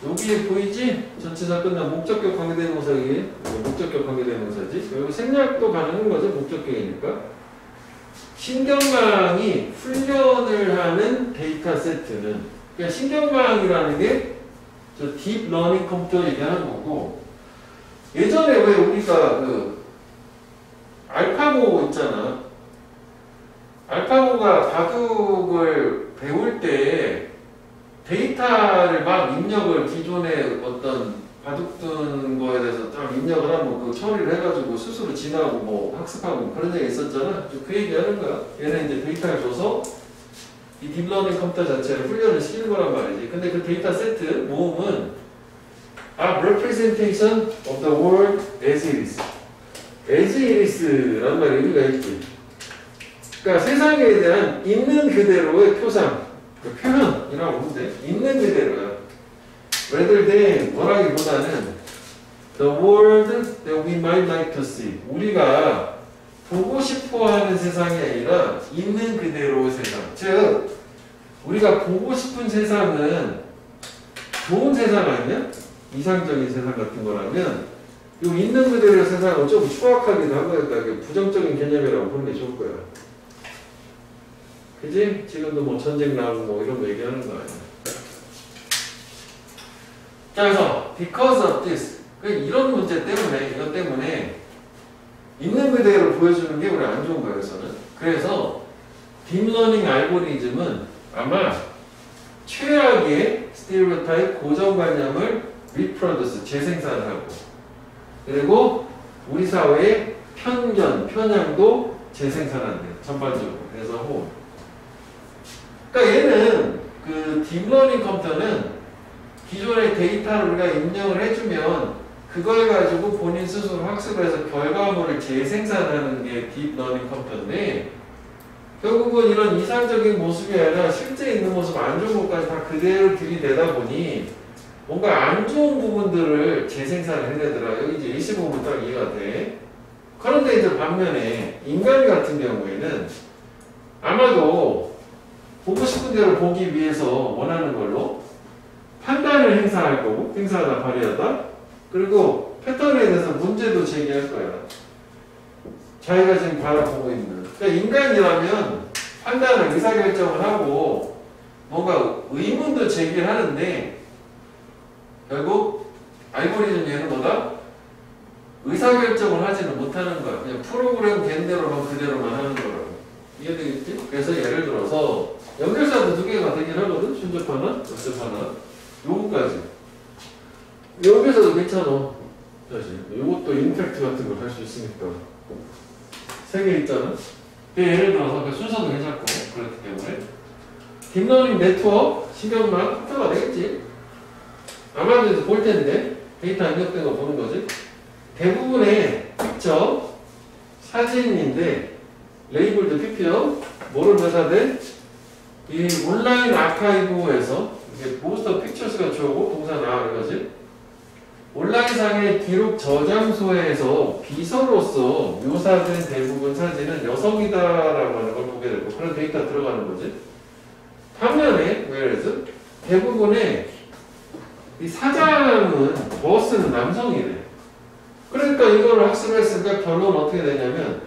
Speaker 1: 여기 보이지? 전치사 끝난 목적격 관계대명사기 목적격 관계대명사지. 여기 생략도 가능한 거죠. 목적격이니까. 신경망이 훈련을 하는 데이터 세트는 그러니까 신경망이라는 게 저 딥 러닝 컴퓨터 얘기하는 거고 예전에 왜 우리가 그 알파고 있잖아. 알파고가 바둑을 배울 때 데이터를 막 입력을 기존에 어떤 바둑 둔 거에 대해서 딱 입력을 하면 그 처리를 해가지고 스스로 지나고 뭐 학습하고 그런 얘기 있었잖아. 그 얘기 하는 거야. 얘는 이제 데이터를 줘서 이 딥러닝 컴퓨터 자체를 훈련을 시키는 거란 말이지. 근데 그 데이터 세트 모음은 representation of the world as it is. as it is라는 말이 의미가 있지. 그러니까 세상에 대한 있는 그대로의 표상, 그 표현이라고 보면 돼. 있는 그대로야. rather than 뭐라기보다는 the world that we might like to see. 우리가 보고 싶어하는 세상이 아니라 있는 그대로의 세상. 즉 우리가 보고 싶은 세상은 좋은 세상 아니냐? 이상적인 세상 같은 거라면 이 있는 그대로의 세상은 좀 추악하기도 하고 부정적인 개념이라고 보는 게 좋을 거야. 그지? 지금도 뭐 전쟁 나고 뭐 이런 거 얘기하는 거 아니야. 자, 그래서 because of this 이런 문제 때문에 이것 때문에 있는 그대로 보여주는 게 우리 안 좋은 거예요. 그래서 딥러닝 알고리즘은 아마 최악의 스테레오타입 고정관념을 리프로듀스 재생산하고 그리고 우리 사회의 편견, 편향도 재생산한대요. 전반적으로. 그래서 그러니까 얘는 그 딥러닝 컴퓨터는 기존의 데이터를 우리가 입력을 해주면 그걸 가지고 본인 스스로 학습을 해서 결과물을 재생산하는 게 딥러닝 컴퓨터인데 결국은 이런 이상적인 모습이 아니라 실제 있는 모습 안 좋은 것까지 다 그대로 들이대다 보니 뭔가 안 좋은 부분들을 재생산을 해내더라. 여기 이제 25분 딱 이해가 돼. 그런데 이제 반면에 인간 같은 경우에는 아마도 보고 싶은 대로 보기 위해서 원하는 걸로 판단을 행사할 거고, 행사하다 발휘하다. 그리고 패턴에 대해서 문제도 제기할 거야. 자기가 지금 바라보고 있는. 그러니까 인간이라면 판단을 의사결정을 하고 뭔가 의문도 제기를 하는데 결국 알고리즘 얘는 뭐다? 의사결정을 하지는 못하는 거야. 그냥 프로그램 된 대로만 그대로만 하는 거라고. 이해되겠지? 그래서 예를 들어서 연결사도 두 개가 되긴 하거든? 순접하나? 역접하나? 요거까지. 연결사도 괜찮아. 사실. 요것도 임팩트 같은 걸 할 수 있으니까. 세 개 있잖아? 예를 들어서 그 순서도 괜찮고, 그렇기 때문에. 딥러닝 네트워크, 신경망, 컴퓨터가 되겠지? 아마도 볼 텐데, 데이터 입력된 거 보는 거지? 대부분의 픽처, 사진인데, 레이블드 PP요? 뭐를 묘사돼? 이 온라인 아카이브에서, 이게 모스터 픽처스가 주어고, 동사 나와, 이거지? 온라인상의 기록 저장소에서 비서로서 묘사된 대부분 사진은 여성이다라고 하는 걸 보게 되고 그런 데이터 들어가는 거지. 반면에 whereas 대부분의 이 사장은 버스는 남성이래. 그러니까 이걸 학습했으니까 결론은 어떻게 되냐면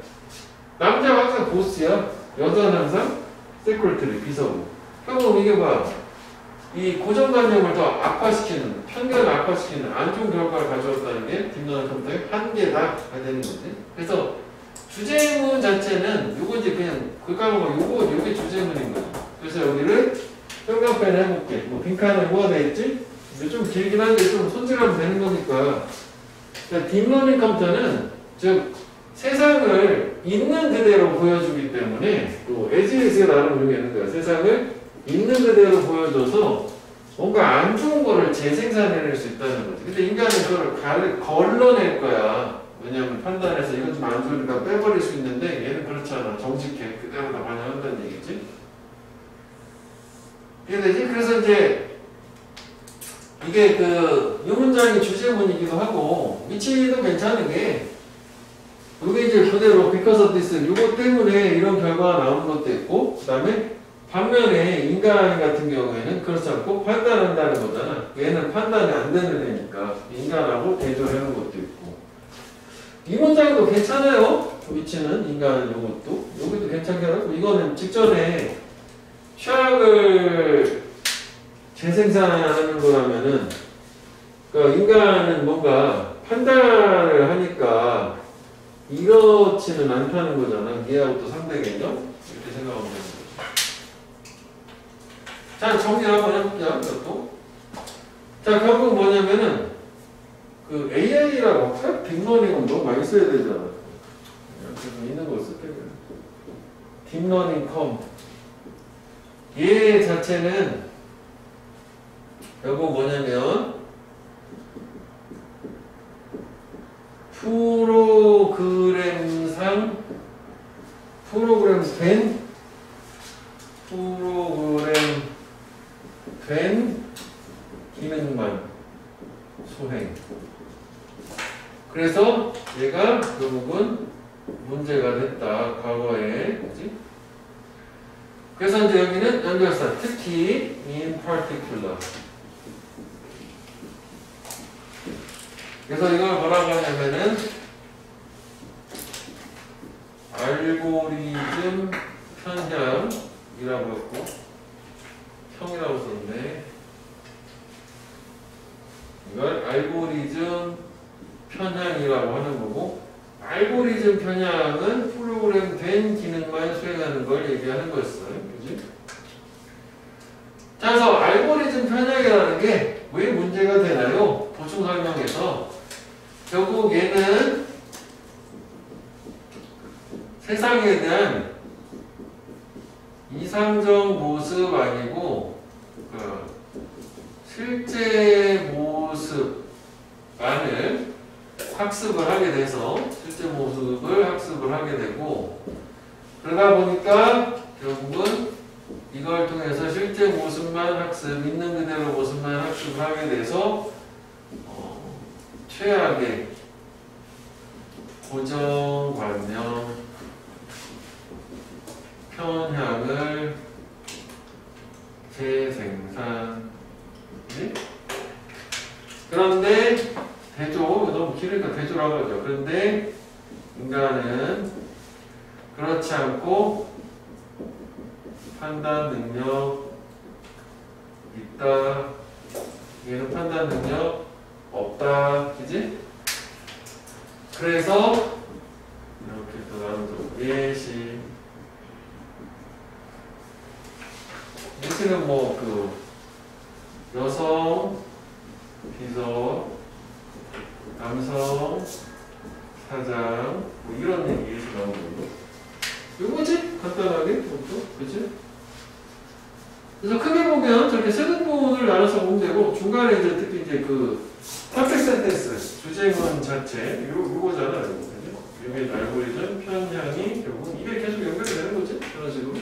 Speaker 1: 남자가 항상 보스야. 여자는 항상 세크리터리 비서고. 결국 이게 봐. 이 고정관념을 더 악화시키는, 편견을 악화시키는 안 좋은 결과를 가져왔다는 게 딥러닝 컴퓨터의 한계다가 되는 거지. 그래서 주제문 자체는 요거지 그냥 그까먹어 요게 주제문인 거지. 그래서 여기를 형광펜 해볼게. 뭐 빈칸에 뭐가 되겠지? 이제 좀 길긴 한데 좀 손질하면 되는 거니까. 그러니까 딥러닝 컴퓨터는 즉 세상을 있는 그대로 보여주기 때문에 또 에지에스가 나름 의미하는 거야. 세상을 있는 그대로 보여줘서 뭔가 안 좋은 거를 재생산해낼 수 있다는 거지. 근데 인간은 그걸 걸러낼 거야. 왜냐하면 판단해서 이건 좀 안 좋으니까 빼버릴 수 있는데 얘는 그렇지 않아. 정직해. 그대로 다 반영한다는 얘기지. 이해되지? 그래서 이제 이게 이 문장이 주제문이기도 하고 위치도 괜찮은 게 이게 이제 그대로 because of this 이거 때문에 이런 결과가 나오는 것도 있고 그 다음에 반면에 인간 같은 경우에는 그렇지 않고 판단한다는 거잖아. 얘는 판단이 안 되는 애니까 인간하고 대조하는 것도 있고 이 문장도 괜찮아요. 위치는 인간 요것도 여기도 괜찮게 하고 이거는 직전에 최악을 재생산하는 거라면은 그러니까 인간은 뭔가 판단을 하니까 이렇지는 않다는 거잖아. 얘하고 또 상대 개념 이렇게 생각하면 자, 정리 한번 해볼게요. 이것도. 자, 결국 뭐냐면은 그 AI라고 딥러닝은 너무 많이 써야 되잖아. 그래서 있는 거 쓸게. 딥러닝 컴. 얘 자체는 결국 뭐냐면 프로그램된 기능만 수행. 그래서 얘가 결국은 문제가 됐다. 과거에. 그치? 그래서 이제 여기는 연결사 특히 in particular. 그래서 이걸 뭐라고 하냐면은 알고리즘 편향이라고 했고 평이라고 썼네. 이걸 알고리즘 편향이라고 하는 거고, 알고리즘 편향은 프로그램 된 기능만 수행하는 걸 얘기하는 거였어요. 그지? 자, 그래서 알고리즘 편향이라는 게 왜 문제가 되나요? 보충 설명에서 결국 얘는 세상에 대한 이상적 모습 아니고 실제 모습만을 학습을 하게 돼서 실제 모습을 학습을 하게 되고, 그러다 보니까 결국은 이걸 통해서 실제 모습만 학습, 있는 그대로 모습만 학습을 하게 돼서 최악의 고정관념 편향을 재생산. 네? 그런데 대조, 너무 길으니까 대조라고 하죠. 그런데 인간은 그렇지 않고 판단 능력 있다. 얘는 판단 능력 없다. 그지? 그래서 이렇게 또 나누죠. 예시. 예시는 뭐 여성, 비서, 남성, 사장, 뭐 이런 얘기 예시 나오는 거고. 이거지? 간단하게. 이것도. 그치? 그래서 크게 보면 저렇게 세 등분을 나눠서 보면 되고, 중간에 이제 특히 이제 퍼펙트 센텐스, 주제문 자체, 요거잖아, 요거. 이게 알고리즘, 편향이 결국 이게 계속 연결이 되는 거지? 그런 식으로.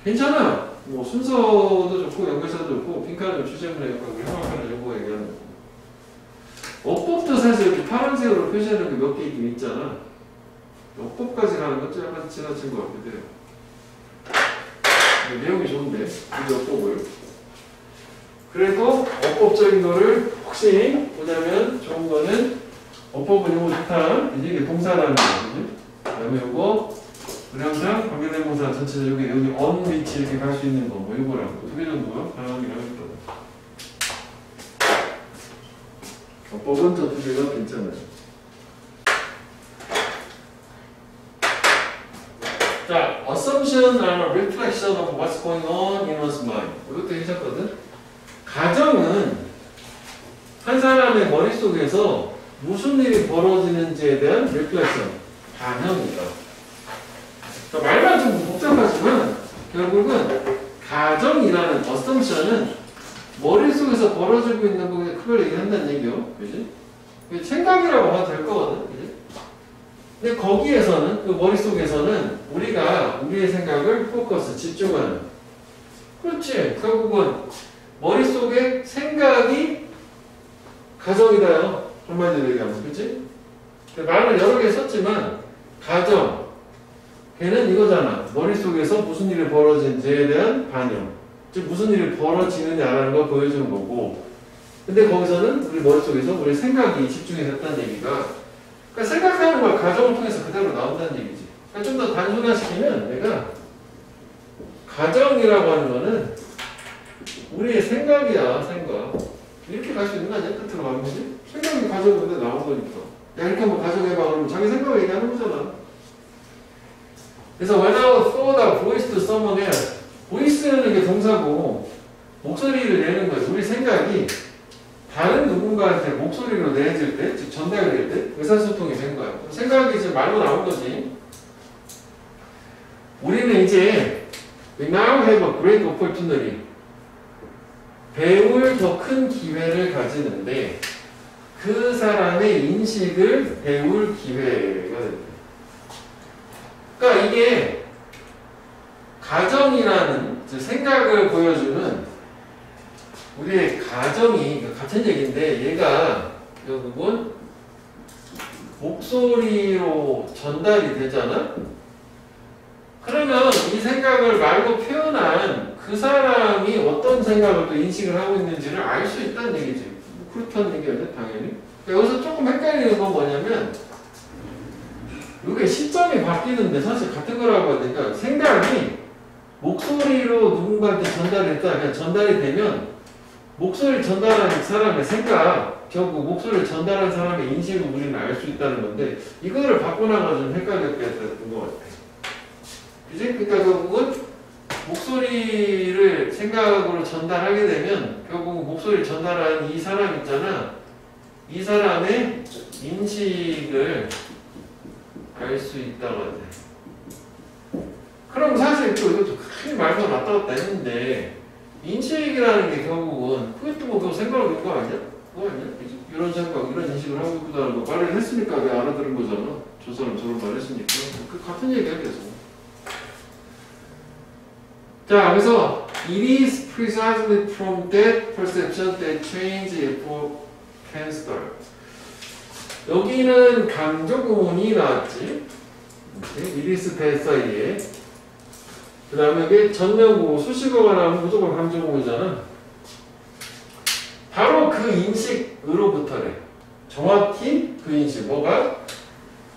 Speaker 1: 괜찮아. 뭐 순서도 좋고, 연결사도 좋고, 빈칸은 주제문에 역하고, 형용사는 요거 얘기하는 거고. 어법도 사실 이렇게 파란색으로 표시하는 게 몇 개 있긴 있잖아. 어법까지 가는 건 좀 약간 지나친 것 같기도 해요. 내용이 좋은데, 이 어법을. 그래도 어법적인 거를 혹시 보자면 좋은 거는 어법은 이거 좋다. 이게 동사라는 거거든요. 그 다음에 이거 의명사, 관계대명사 전체적으로 여기 on 위치 이렇게 갈 수 있는 거, 뭐 이거랑 두 개 정도요. 다음이랑 했거든. 어법은 저 두 개가 괜찮아요. 자, assumption are a reflection of what's going on in one's mind. 이것도 괜찮거든. 가정은 한 사람의 머릿속에서 무슨 일이 벌어지는지에 대한 reflection, 반영이다. 말만 좀 복잡하지만 결국은 가정이라는 assumption은 머릿속에서 벌어지고 있는 거에 그걸 얘기한다는 얘기요. 그지? 생각이라고 봐도 될 거거든. 그지? 근데 거기에서는, 그 머릿속에서는 우리가 우리의 생각을 포커스, 집중하는. 그렇지. 결국은 머릿속에 생각이 가정이다요. 한마디로 얘기하면. 그치? 말을 여러 개 썼지만, 가정. 걔는 이거잖아. 머릿속에서 무슨 일이 벌어진지에 대한 반영. 즉, 무슨 일이 벌어지느냐라는 걸 보여주는 거고. 근데 거기서는 우리 머릿속에서 우리 생각이 집중이 됐다는 얘기가, 그러니까 생각하는 걸 가정을 통해서 그대로 나온다는 얘기지. 그러니까 좀 더 단순화시키면 내가 가정이라고 하는 거는 우리의 생각이야, 생각. 이렇게 갈 수 있는 거 아니야? 끝으로 가는 거지? 생각이 가정인데 나온 거니까. 야, 이렇게 한번 가정해봐. 그러면 자기 생각을 얘기하는 거잖아. 그래서 when I thought I voiced to someone else, voice는 이게 동사고 목소리를 내는 거예요. 우리 생각이 다른 누군가한테 목소리로 내질 때, 즉 전달될 때 의사소통이 된 거야. 생각이 이제 말로 나온 거지. 우리는 이제 we now have a great opportunity. 배울 더 큰 기회를 가지는데 그 사람의 인식을 배울 기회가 됩니다. 그러니까 이게 가정이라는 생각을 보여주는 우리의 가정이 같은 얘기인데 얘가 결국은 목소리로 전달이 되잖아? 그러면 이 생각을 말로 표현한 그 사람이 어떤 생각을 또 인식을 하고 있는지를 알 수 있다는 얘기지. 그렇다는 얘기였네, 당연히. 여기서 조금 헷갈리는 건 뭐냐면 이게 시점이 바뀌는데 사실 같은 거라고 하니까 생각이 목소리로 누군가한테 전달했다. 그냥 전달이 되면 목소리를 전달하는 사람의 생각, 결국 목소리를 전달한 사람의 인식을 우리는 알 수 있다는 건데 이거를 바꿔나가 좀 헷갈렸게 했던 것 같아. 이제 그러니까 결국은 목소리를 생각으로 전달하게 되면 결국 목소리를 전달한 이 사람 있잖아. 이 사람의 인식을 알 수 있다고 하네. 그럼 사실 또 이것도 크게 말도 왔다 갔다 했는데 인식이라는 게 결국은 그게 또 뭐 생각을 낸 거 아니야? 그거 아니야? 이런 생각, 이런 인식을 하고 있구나라는 거 말을 했으니까 왜 알아들은 거잖아. 저 사람 저런 말 했으니까. 그 같은 얘기야 계속. 자, 그래서 it is precisely from that perception that change can start. 여기는 강조구문이 나왔지. it is that 사이에. 그 다음에 여기 전명구 수식어가 나오면 무조건 강조구문이잖아. 바로 그 인식으로부터래. 정확히 그 인식. 뭐가?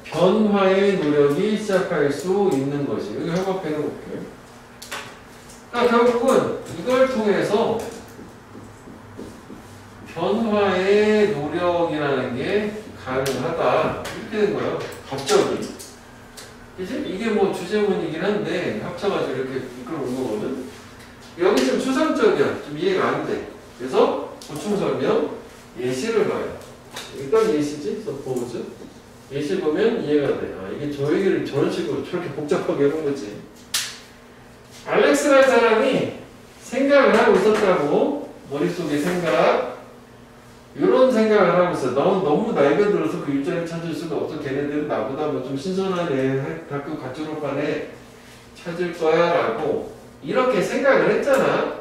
Speaker 1: 변화의 노력이 시작할 수 있는 것이. 여기 협업해 놓을게요. 그러니까 결국은 이걸 통해서 변화의 노력이라는 게 가능하다. 이렇게 된 거예요. 갑자기. 그치? 이게 뭐 주제문이긴 한데 합쳐가지고 이렇게 이끌어온 거거든. 여기 좀 추상적이야. 좀 이해가 안 돼. 그래서 보충 설명 예시를 봐요. 일단 예시지? suppose. 예시 보면 이해가 돼. 아, 이게 저 얘기를 저런 식으로 저렇게 복잡하게 해본 거지. 알렉스라는 사람이 생각을 하고 있었다고. 머릿속에 생각. 이런 생각을 하고 있어. 너무 나이가 들어서 그 일자리를 찾을 수가 없어. 걔네들은 나보다 뭐 좀 신선한 애, 학교 갓 졸업한 애 찾을 거야 라고 이렇게 생각을 했잖아.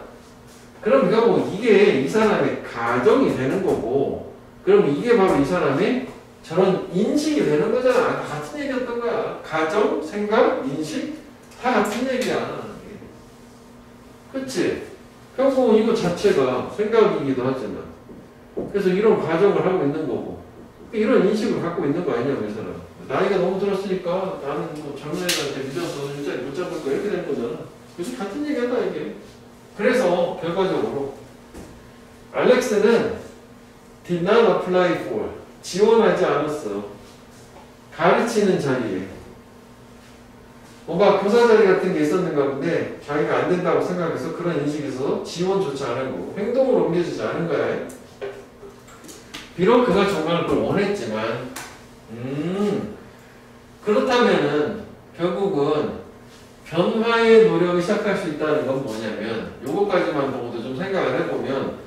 Speaker 1: 그럼 결국 이게 이 사람의 가정이 되는 거고, 그럼 이게 바로 이 사람의 저런 인식이 되는 거잖아. 같은 얘기였던 거야. 가정, 생각, 인식 다 같은 얘기야. 그치? 결국은 이거 자체가 생각이기도 하잖아. 그래서 이런 가정을 하고 있는 거고, 이런 인식을 갖고 있는 거 아니냐고, 이 사람. 나이가 너무 들었으니까 나는 뭐 장로님한테 믿어서 일자리 못 잡을 거야. 이렇게 된 거잖아. 그래서 같은 얘기하다, 이게. 그래서 결과적으로 알렉스는 did not apply for, 지원하지 않았어. 가르치는 자리에. 뭔가 교사 자리 같은 게 있었는가 본데 자기가 안 된다고 생각해서 그런 인식에서 지원조차 안 한 거고 행동으로 옮겨지지 않은 거야. 비록 그가 정말 그걸 원했지만 그렇다면은 결국은 변화의 노력을 시작할 수 있다는 건 뭐냐면 요거까지만 보고도 좀 생각을 해보면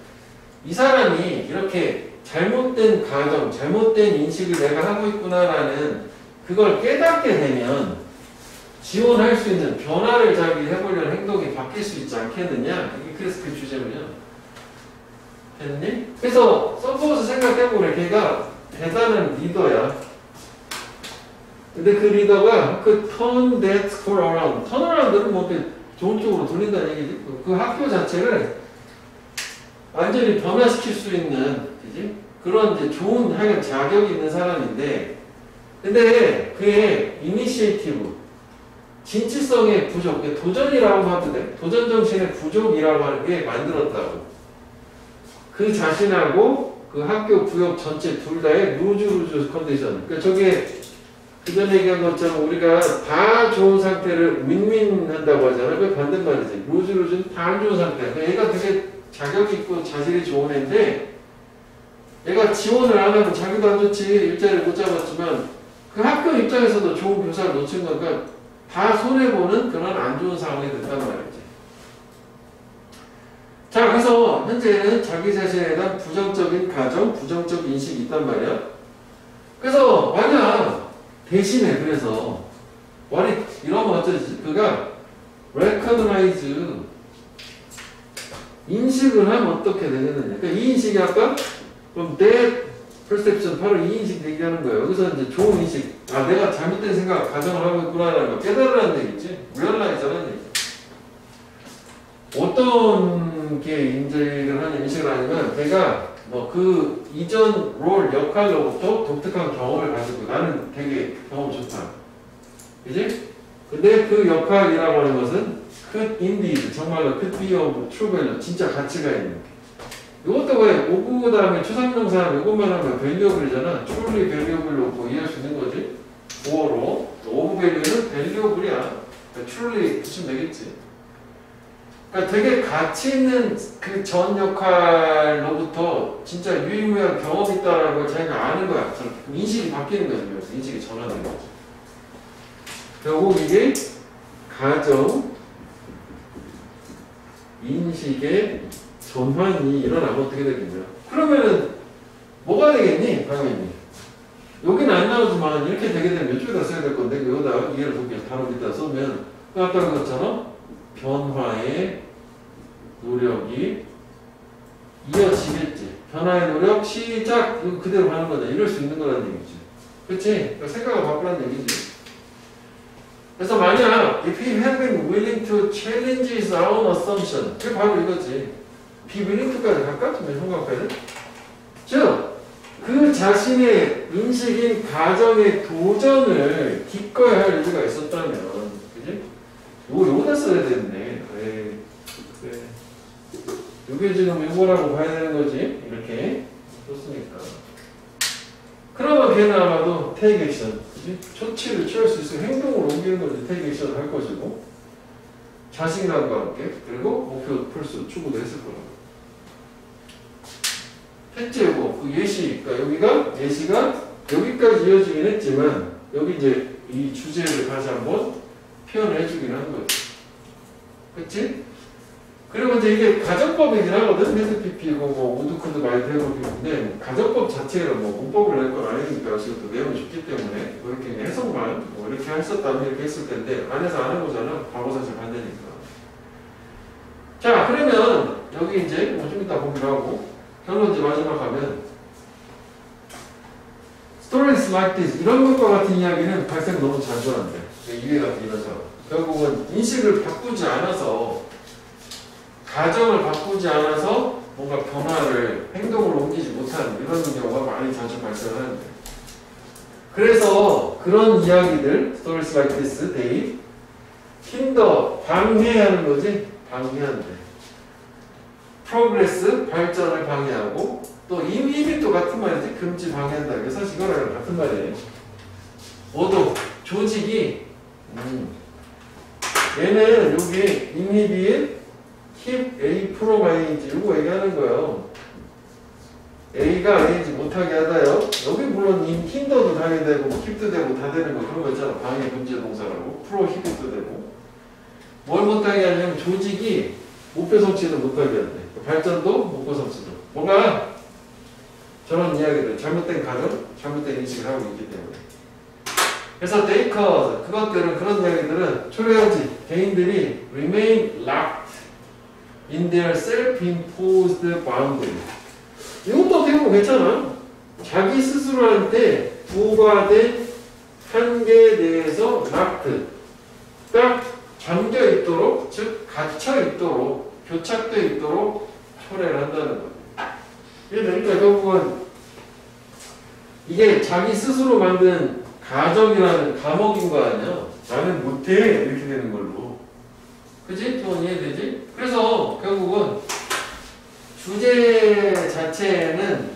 Speaker 1: 이 사람이 이렇게 잘못된 가정, 잘못된 인식을 내가 하고 있구나라는 그걸 깨닫게 되면 지원할 수 있는 변화를 자기 해보려는 행동이 바뀔 수 있지 않겠느냐? 이게 그래서 그 주제문이야. 됐니? 그래서 서포스 생각해보면 걔가 대단한 리더야. 근데 그 리더가 그 turn that school around, turn around는 뭐 좋은 쪽으로 돌린다는 얘기지. 그 학교 자체를 완전히 변화시킬 수 있는, 그지? 그런 이제 좋은 하여간 자격이 있는 사람인데, 근데 그의 이니시에이티브, 진취성의 부족, 도전이라고 하도 돼. 도전 정신의 부족이라고 하는 게 만들었다고. 그 자신하고 그 학교 구역 전체 둘 다의 루즈 컨디션. 그러니까 저게 그전에 얘기한 것처럼 우리가 다 좋은 상태를 윈윈한다고 하잖아. 그 반대말이지. 루즈는 다 안 좋은 상태. 얘가 되게 자격 있고 자질이 좋은 애인데 얘가 지원을 안 하고 자기도 안 좋지. 일자리를 못 잡았지만 그 학교 입장에서도 좋은 교사를 놓친 거니까 다 손해보는 그런 안 좋은 상황이 됐단 말이지. 자, 그래서 현재는 자기 자신에 대한 부정적인 가정, 부정적 인식이 있단 말이야. 그래서 만약 대신에 그래서 이러면 어쩌지? 그가 recognize 인식을 하면 어떻게 되겠느냐? 그러니까 이 인식이 아까 그럼 that perception 바로 이 인식 얘기하는 거예요. 여기서 이제 좋은 인식, 아 내가 잘못된 생각, 가정을 하고 있구나라는 거 깨달으라는 얘기지. realize라는 얘기. 어떤 게 인식을 하는 인식을 하냐면 내가 뭐 그 이전 롤 역할로부터 독특한 경험을 가지고 나는 되게 경험 좋다. 그지? 근데 그 역할이라고 하는 것은 could indeed 정말로 could be of true value 진짜 가치가 있는 이것도 왜 오구 다음에 추상명사 이것만 하면 valuable이잖아. truly valuable로 뭐 이해할 수 있는 거지. 보어로 of value는 valuable이야. truly 붙이면 되겠지. 그러니까 되게 가치 있는 그 전 역할로부터 진짜 유의무이한 경험이 있다는 걸 자기가 아는 거야. 인식이 바뀌는 거지. 그래서 인식이 전환되는 거지. 결국 이게 가정 인식의 전환이 일어나면 어떻게 되겠냐. 그러면은 뭐가 되겠니? 당연히 여기는 안 나오지만 이렇게 되게 되면 이쪽에다 써야 될 건데 여기다 이해를 돕기 바로 밑에다 쓰면 아까 그것처럼 변화의 노력이 이어지겠지. 변화의 노력 시작 이거 그대로 가는 거다. 이럴 수 있는 거라는 얘기지. 그렇지? 그러니까 생각을 바꾸라는 얘기지. 그래서 만약 if he had been willing to challenge his own assumption 그게 바로 이거지. be willing to까지 가깝지만 형광펜은 즉 그 자신의 인식인 가정의 도전을 기꺼이 할 여유가 있었다면 그지? 요거다 써야 되는데 그래. 요게 지금 요거라고 봐야 되는 거지. 이렇게 좋습니까? 그러면 걔는 아마도 take action 그지? 조치를 취할 수 있어. 행동을 옮기는 거지. take action을 할 것이고 자신감과 함께 그리고 목표 풀수 추구도 했을 거라고. 셋째 요거 그 예시 그러니까 여기가 예시가 여기까지 이어지긴 했지만 여기 이제 이 주제를 다시 한번 표현을 해주긴 한 거지. 그치? 그리고 이제 이게 가정법이긴 하거든. 헤드피피고 뭐 우드코드 많이 되고 있는데 가정법 자체가 뭐 문법을 낼 건 아니니까 지금도 내용이 좋기 때문에 뭐 이렇게 해석만 뭐 이렇게 했었다면 이렇게 했을 텐데 안에서 안 해보잖아. 과거사실 반대니까. 자 그러면 여기 이제 뭐 좀 이따 보기로 하고 결론 이제 마지막 하면 Stories like this 이런 것과 같은 이야기는 발생 너무 자주 하는데 이해가 이러죠. 결국은 인식을 바꾸지 않아서 가정을 바꾸지 않아서 뭔가 변화를 행동을 옮기지 못하는 이런 경우가 많이 자주 발생하는데 그래서 그런 이야기들 Stories like this they hinder 방해하는 거지. 방해한대. 프로그레스 발전을 방해하고 또 이미 또 같은 말이지. 금지 방해한다. 그래서 이거랑 같은 말이에요. 모두 조직이 얘는 여기 inhibit, keep A 프로마이지 이거 얘기하는 거예요. A가 아니지 못하게 하다요. 여기 물론 힌더도 당연히 되고 keep도 되고 다 되는 거 그런 거 있잖아. 방해 금지 동사라고 프로히빗도 되고 뭘 못하게 하냐면 조직이 목표 성취를 못하게 한대. 발전도 목표 성취도 뭔가 저런 이야기들 잘못된 가정, 잘못된 인식을 하고 있기 때문에 그래서 데이커 그것들은 그런 이야기들은 초래하지 개인들이 remain locked in their self-imposed boundary 이것도 어떻게 보면 괜찮아. 자기 스스로한테 부과된 한계에 대해서 locked 딱 잠겨 있도록 즉 갇혀 있도록 교착되어 있도록 초래를 한다는 거예요. 그러니까 결국은 이게 자기 스스로 만든 가정이라는 감옥인 거 아니야. 나는 못해 이렇게 되는 걸로. 그치? 좀 이해되지? 그래서 결국은 주제 자체는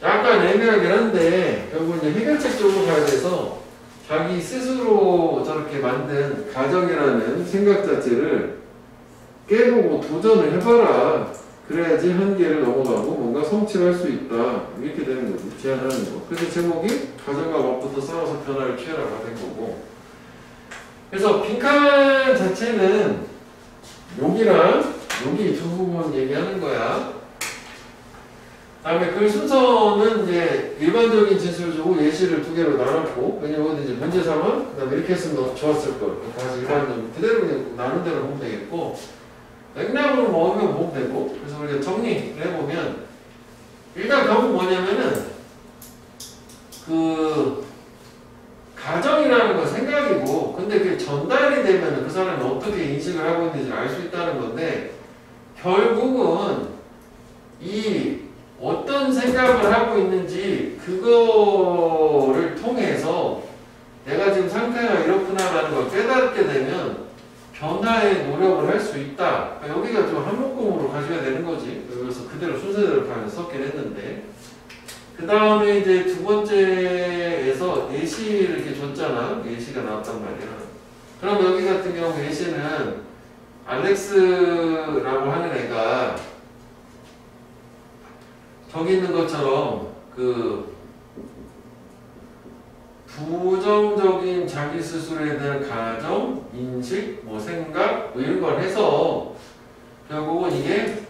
Speaker 1: 약간 애매하긴 한데 결국은 이제 해결책 쪽으로 가야 돼서 자기 스스로 저렇게 만든 가정이라는 생각 자체를 깨보고 도전을 해봐라. 그래야지 한계를 넘어가고 뭔가 성취할 수 있다. 이렇게 되는 거지. 제안하는 거. 그래서 제목이 가정과 법부터 싸워서 변화를 취해라가 된 거고. 그래서 빈칸 자체는 여기랑 여기 두 부분 얘기하는 거야. 다음에 그 순서는 이제 일반적인 진술을 주고 예시를 두 개로 나눴고, 왜냐면 이제 현재 상황, 그 다음에 이렇게 했으면 좋았을 걸. 다시 일반적으로 그대로 그냥 나눈 대로 보면 되겠고, 맥락으로 먹으면 보면 되고, 그래서 우리가 정리를 해보면, 일단 결국 뭐냐면은, 가정이라는 건 생각이고, 근데 그게 전달이 되면 그 사람이 어떻게 인식을 하고 있는지를 알 수 있다는 건데, 결국은 이 어떤 생각을 하고 있는지 그거를 통해서 내가 지금 상태가 이렇구나라는 걸 깨닫게 되면 변화의 노력을 할 수 있다. 그러니까 여기가 좀 한묶음으로 가져야 되는 거지. 그래서 그대로 순서대로 가면 썼긴 했는데, 그 다음에 이제 두 번째에서 예시를 이렇게 줬잖아. 예시가 나왔단 말이야. 그럼 여기 같은 경우 예시는 알렉스라고 하는 애가 저기 있는 것처럼 부정적인 자기 스스로에 대한 가정, 인식, 뭐 생각, 뭐 이런 걸 해서 결국은 이게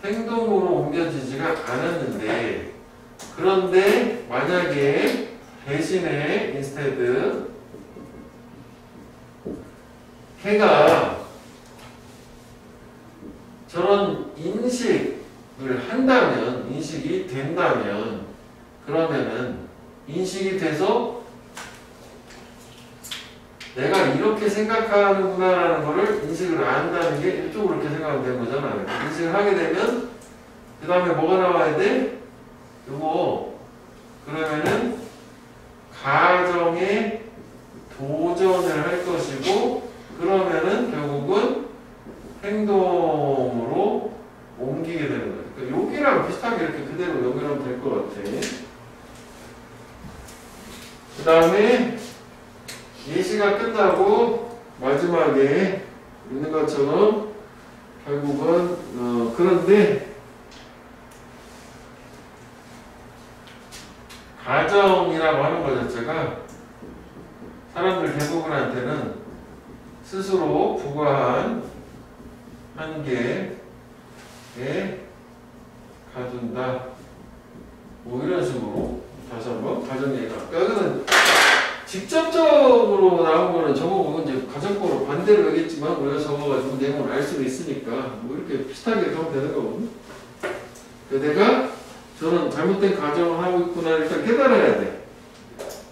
Speaker 1: 행동으로 옮겨지지가 않았는데, 그런데 만약에 대신에 instead 걔가 저런 인식을 한다면, 인식이 된다면, 그러면은 인식이 돼서 내가 이렇게 생각하는구나라는 거를 인식을 안다는 게 이쪽으로 이렇게 생각하면 되는 거잖아요. 인식을 하게 되면 그 다음에 뭐가 나와야 돼? 요거 그러면은 가정에 도전을 할 것이고, 그러면은 결국은 행동으로 옮기게 되는 거예요. 그러니까 여기랑 비슷하게 이렇게 그대로 연결하면 될 것 같아. 그 다음에 예시가 끝나고 마지막에 있는 것처럼 결국은 그런데 가정이라고 하는 것 자체가 사람들 대부분한테는 스스로 부과한 한계에 가둔다. 뭐 이런 식으로 다시 한번 가정 얘기가. 여기는 직접적으로 나온 거는 저거고 이제 가정법으로 반대로 하겠지만 우리가 적어가지고 내용을 알 수는 있으니까 뭐 이렇게 비슷하게 하면 되는 거거든. 내가 저는 잘못된 가정을 하고 있구나 일단 깨달아야 돼.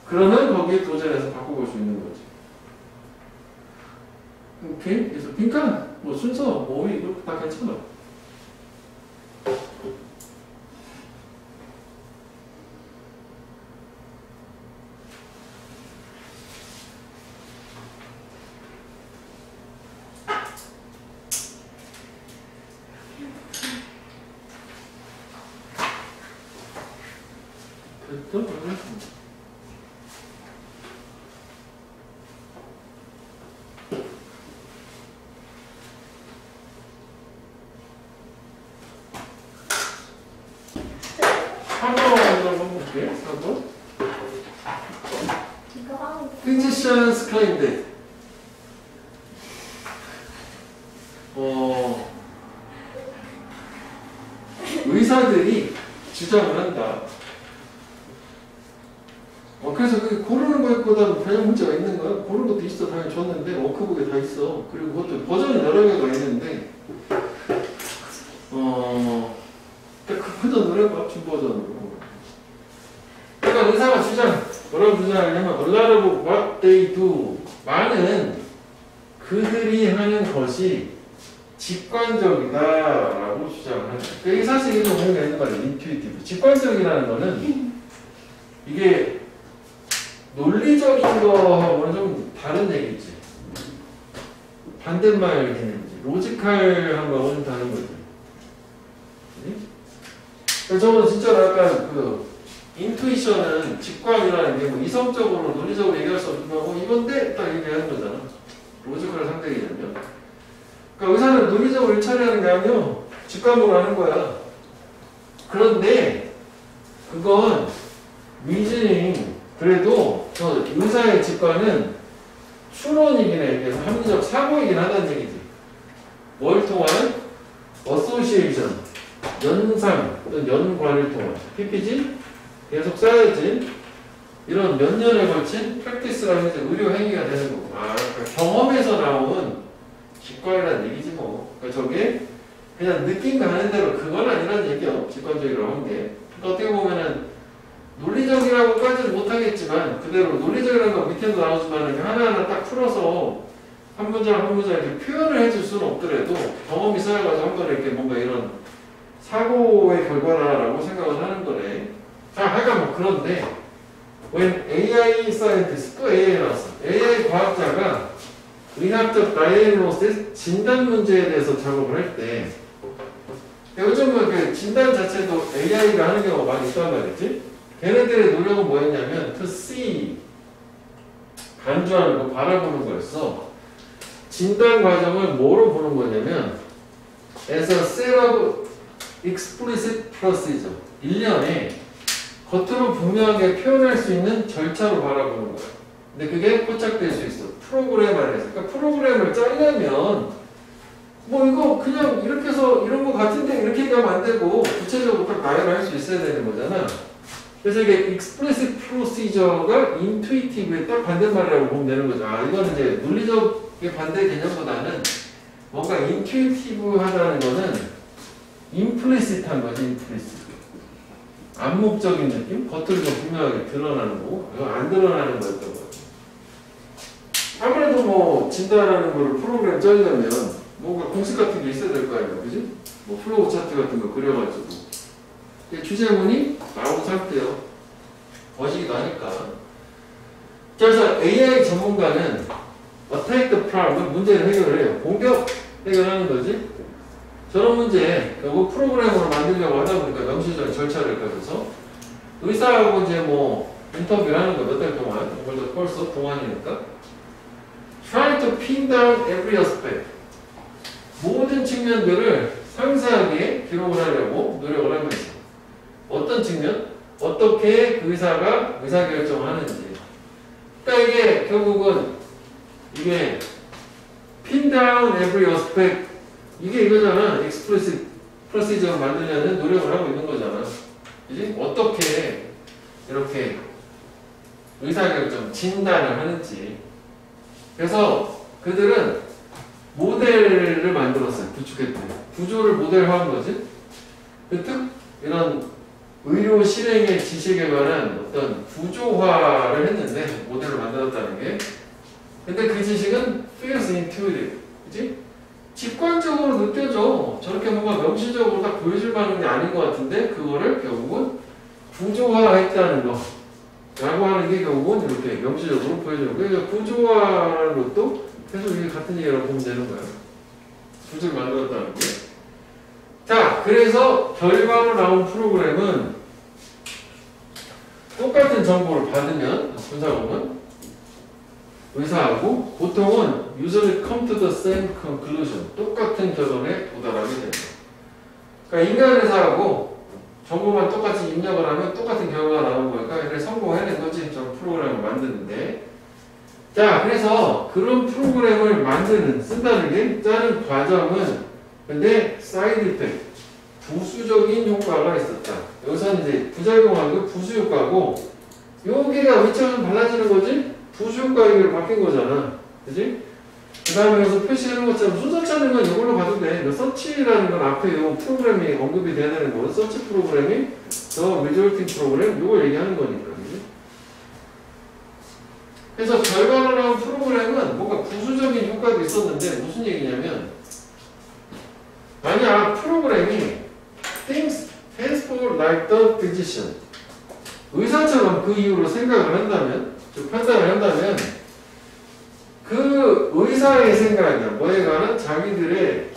Speaker 1: 그러면 거기에 도전해서 바꿔볼 수 있는 거지. 오케이? 그래서 빈칸, 뭐 순서, 뭐 이거 다 괜찮아. 됐죠? 4번 한번 볼게요. 4번. Physicians claimed. 의사들이 주장을 한다. 그래서 고르는 것보다는 변형 문제가 있는 거야. 고르는 것도 있어. 당연히 줬는데 워크북에 다 있어. 그리고 그것도 버전이 여러 개가 있는데 그 버전으로 해봐. 준 버전으로. 그러니까 의사가 주장 뭐라고 주장하냐면 A lot of what they do, 많은 그들이 하는 것이 직관적이다라고 주장을 한다. 이게 사실 이거 뭔가 있는 말이야. 인투이티브. 직관적이라는 거는 이게 논리적인 거하고는 좀 다른 얘기지. 반대말 했는지 로지컬한 거하고는 좀 다른 거지. 그래서 저는 진짜로 약간 인투이션은 직관이라는 게 뭐 이성적으로 논리적으로 얘기할 수 없는 거고 이건데 딱 얘기하는 거잖아. 로지컬 상대이냐면. 그러니까 의사는 논리적으로 일처리하는 게 아니요 직관으로 하는 거야. 그런데 그건 리즈닝 그래도 저 의사의 직관은 추론이긴 해. 그래서 합리적 사고이긴 하다는 얘기지. 뭘 통한? 어소시에이션, 연상, 또는 연관을 통한 PPG 계속 쌓여진 이런 몇 년에 걸친 프랙티스라는 이제 의료 행위가 되는 거고. 그러니까 경험에서 나온 직관이라는 얘기지 뭐. 그러니까 저게 그냥 느낌 가는 대로 그건 아니라는 얘기야. 직관적이라고 한 게. 그러니까 어떻게 보면은 논리적이라고까지는 못하겠지만 그대로 논리적이라는 거 밑에도 나오지만 하나하나 딱 풀어서 한 문장 한 문장 이렇게 표현을 해줄 수는 없더라도 경험이 쌓여가지고 한 번에 이렇게 뭔가 이런 사고의 결과라고 생각을 하는 거네. 자, 하여간 뭐 그런데 when AI scientist 또 AI 나왔어. AI 과학자가 의학적 다이애그노시스 진단 문제에 대해서 작업을 할 때 요즘은 그 진단 자체도 AI가 하는 경우가 많이 있단 말이지. 걔네들의 노력은 뭐였냐면 to see 간주하는 거 바라보는 거였어. 진단 과정을 뭐로 보는 거냐면 as a set of explicit procedure 1년에 겉으로 분명하게 표현할 수 있는 절차로 바라보는 거야. 근데 그게 포착될 수 있어. 프로그램 안에서. 그러니까 프로그램을 짜려면 뭐 이거 그냥 이렇게 해서 이런 거 같은데 이렇게 얘기하면 안 되고 구체적으로 딱 나열을 할 수 있어야 되는 거잖아. 그래서 이게 explicit procedure가 intuitive의 딱 반대말이라고 보면 되는 거죠. 이거는 이제 논리적의 반대 개념보다는 뭔가 intuitive하다는 거는 implicit한 거지, implicit. 암묵적인 느낌? 겉으로 좀 분명하게 드러나는 거고, 이거 안 드러나는 거였던 거예요. 아무래도 뭐 진단하는 거를 프로그램 짜려면 뭔가 공식 같은 게 있어야 될 거 아니야, 그지? 뭐 플로우 차트 같은 거 그려가지고. 주제문이 나온 상태요. 거시기도 하니까. 그래서 AI 전문가는 attack the problem, 문제를 해결해요. 공격 해결하는 거지. 저런 문제, 결국 프로그램으로 만들려고 하다 보니까 명시적인 절차를 가져서 의사하고 이제 뭐 인터뷰를 하는 거 몇 달 동안, 이걸도 벌써 동안이니까. Try to pin down every aspect. 모든 측면들을 상세하게 기록을 하려고 노력을 하면서. 어떤 측면? 어떻게 그 의사가 의사결정을 하는지. 그러니까 이게 결국은 이게 pin down every aspect 이게 이거잖아. explicit procedure를 만들려는 노력을 하고 있는 거잖아. 그지? 어떻게 이렇게 의사결정, 진단을 하는지. 그래서 그들은 모델을 만들었어요. 구축했대. 구조를 모델화한 거지. 이런 의료 실행의 지식에 관한 어떤 구조화를 했는데 모델을 만들었다는 게. 근데 그 지식은 feels intuitive. 그지? 직관적으로 느껴져. 저렇게 뭔가 명시적으로 딱 보여줄 만한 게 아닌 것 같은데 그거를 결국은 구조화했다는 거 라고 하는 게 결국은 이렇게 명시적으로 보여주는 거예요. 그러니까 구조화라는 것도 계속 이게 같은 얘기라고 보면 되는 거예요. 구조를 만들었다는 게. 자, 그래서 결과로 나온 프로그램은 똑같은 정보를 받으면 분사공은 의사하고 보통은 usually come to the same conclusion 똑같은 결론에 도달하게 됩니다. 그러니까 인간 의사하고 정보만 똑같이 입력을 하면 똑같은 결과가 나오는 거니까 얘를 성공해낸 거지. 저 프로그램을 만드는데. 자, 그래서 그런 프로그램을 쓴다는 게 짜는 과정은 근데 사이드 이펙트 부수적인 효과가 있었다. 여기서는 이제 부작용하고 부수 효과고 여기가 위치가 달라지는 거지? 부수 효과 얘기로 바뀐 거잖아. 그지? 그 다음에 여기서 표시하는 것처럼 순서 찾는 건 이걸로 봐도 돼. 서치라는 건 앞에 요 프로그램이 언급이 돼야 되는 거고 서치 프로그램이 더 리졸팅 프로그램 요걸 얘기하는 거니까. 그지? 그래서 결과로 나온 프로그램은 뭔가 부수적인 효과도 있었는데 무슨 얘기냐면 만약 프로그램이 thinks henceforth like the physician 의사처럼 그 이후로 생각을 한다면 즉 판단을 한다면 그 의사의 생각이나 뭐에 관한 자기들의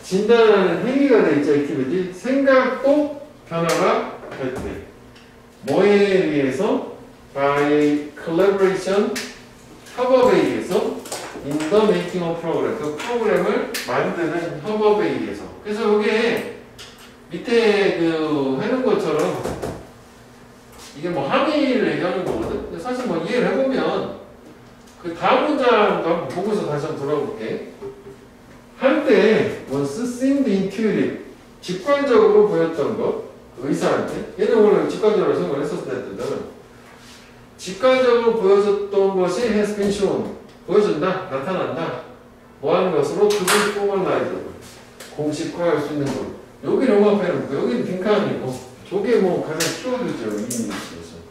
Speaker 1: 진단하는 행위가 돼 있지 액티비티 생각도 변화가 될 때 뭐에 의해서? by collaboration, 협업에 의해서 in the making of program, 그 프로그램을 만드는 협업에 의해서. 그래서 이게 밑에 그 해놓은 것처럼 이게 뭐 함의를 얘기하는 거거든. 근데 사실 뭐 이해를 해보면 그 다음 문장도 한번 보고서 다시 한번 돌아볼게. 한때 once seemed intuitive, 직관적으로 보였던 것, 의사한테. 얘는 원래 직관적으로 생각을 했었을 때거든. 직관적으로 보여줬던 것이 has been shown, 보여준다, 나타난다. 뭐 하는 것으로 to be formalized, 공식화할 수 있는 것. 여기는 음악회는 여기는 빈칸이고, 저게 뭐 가장 키워드죠, 이 의미에서.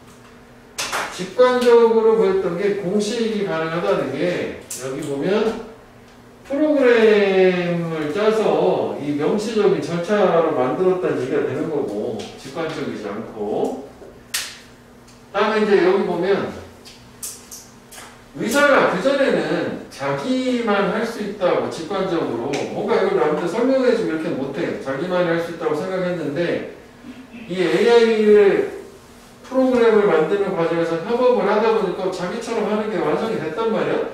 Speaker 1: 직관적으로 보였던 게 공식이 가능하다는 게 여기 보면 프로그램을 짜서 이 명시적인 절차로 만들었다는 얘기가 되는 거고, 직관적이지 않고. 다음에 이제 여기 보면 의사가 그전에는 자기만 할 수 있다고 직관적으로 뭔가 이걸 남한테 설명해주면 이렇게 못해. 자기만 할 수 있다고 생각했는데 이 AI를 프로그램을 만드는 과정에서 협업을 하다 보니까 자기처럼 하는 게 완성이 됐단 말이야.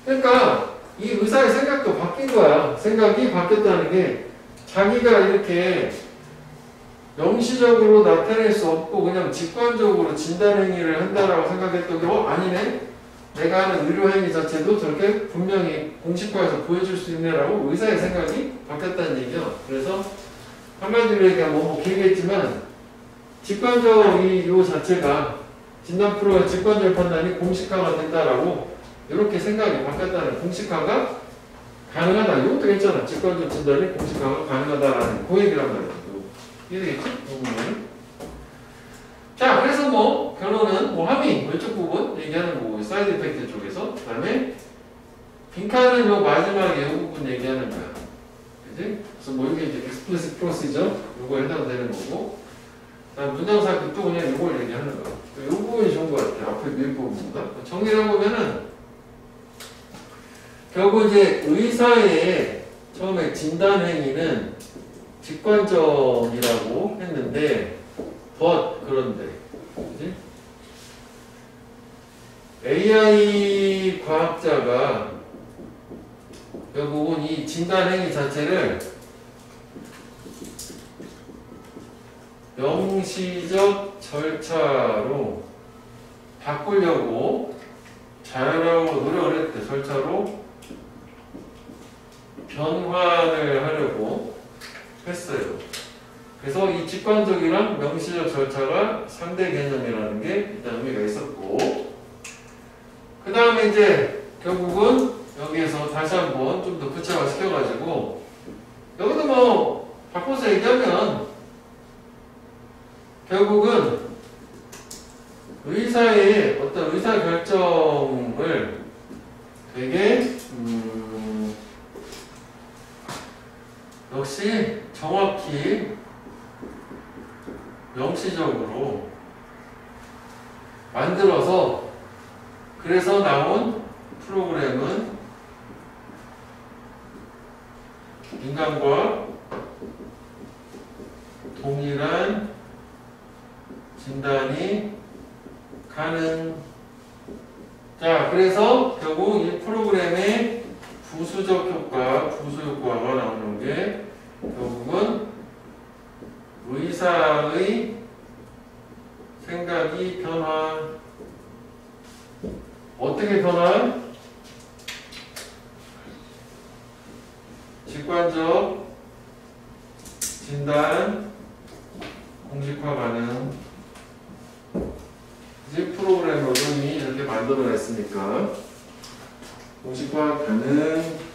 Speaker 1: 그러니까 이 의사의 생각도 바뀐 거야. 생각이 바뀌었다는 게 자기가 이렇게 명시적으로 나타낼 수 없고 그냥 직관적으로 진단행위를 한다라고 생각했던 게 아니네? 내가 하는 의료행위 자체도 저렇게 분명히 공식화해서 보여줄 수 있네라고 의사의 생각이 바뀌었다는 얘기야. 그래서 한마디로 얘기하면 뭐 길게 했지만 직관적 이 자체가 진단 프로그램 직관적 판단이 공식화가 된다라고 이렇게 생각이 바뀌었다는, 공식화가 가능하다. 이것도 괜찮아. 직관적 진단이 공식화가 가능하다라는 그 얘기란 말이야. 이해되겠지? 자, 그래서 뭐 결론은 뭐 함의 왼쪽 부분 얘기하는 거고 사이드 이펙트 쪽에서, 그 다음에 빈칸은 요 마지막에 이 부분 얘기하는 거야. 그지? 그래서 뭐 이게 이제 explicit procedure 요거에 해당되는 거고, 다음 문장사 또 그냥 이걸 얘기하는 거야. 이 부분이 좋은 것 같아. 앞에 밀부분보다. 정리를 해보면은 결국 이제 의사의 처음에 진단 행위는 직관적이라고 했는데, 그런데 그치? AI 과학자가 결국은 이 진단 행위 자체를 명시적 절차로 바꾸려고 자유로운 노력을 했대. 절차로 변환을 하려고 했어요. 그래서 이 직관적이랑 명시적 절차가 상대 개념이라는 게 일단 의미가 있었고, 그 다음에 이제 결국은 여기에서 다시 한번 좀 더 구체화 시켜가지고, 여기도 뭐 바꿔서 얘기하면 결국은 의사의 어떤 의사 결정을 되게 역시 정확히 명시적으로 만들어서, 그래서 나온 프로그램은 인간과 동일한 진단이 가능. 자, 그래서 결국 이 프로그램의 부수적 효과, 부수 효과가 나오는 게 결국은 의사의 생각이 변화. 어떻게 변화? 직관적 진단 공식화 가능. 이제 프로그램으로 이미 이렇게 만들어냈으니까 공식화 가능.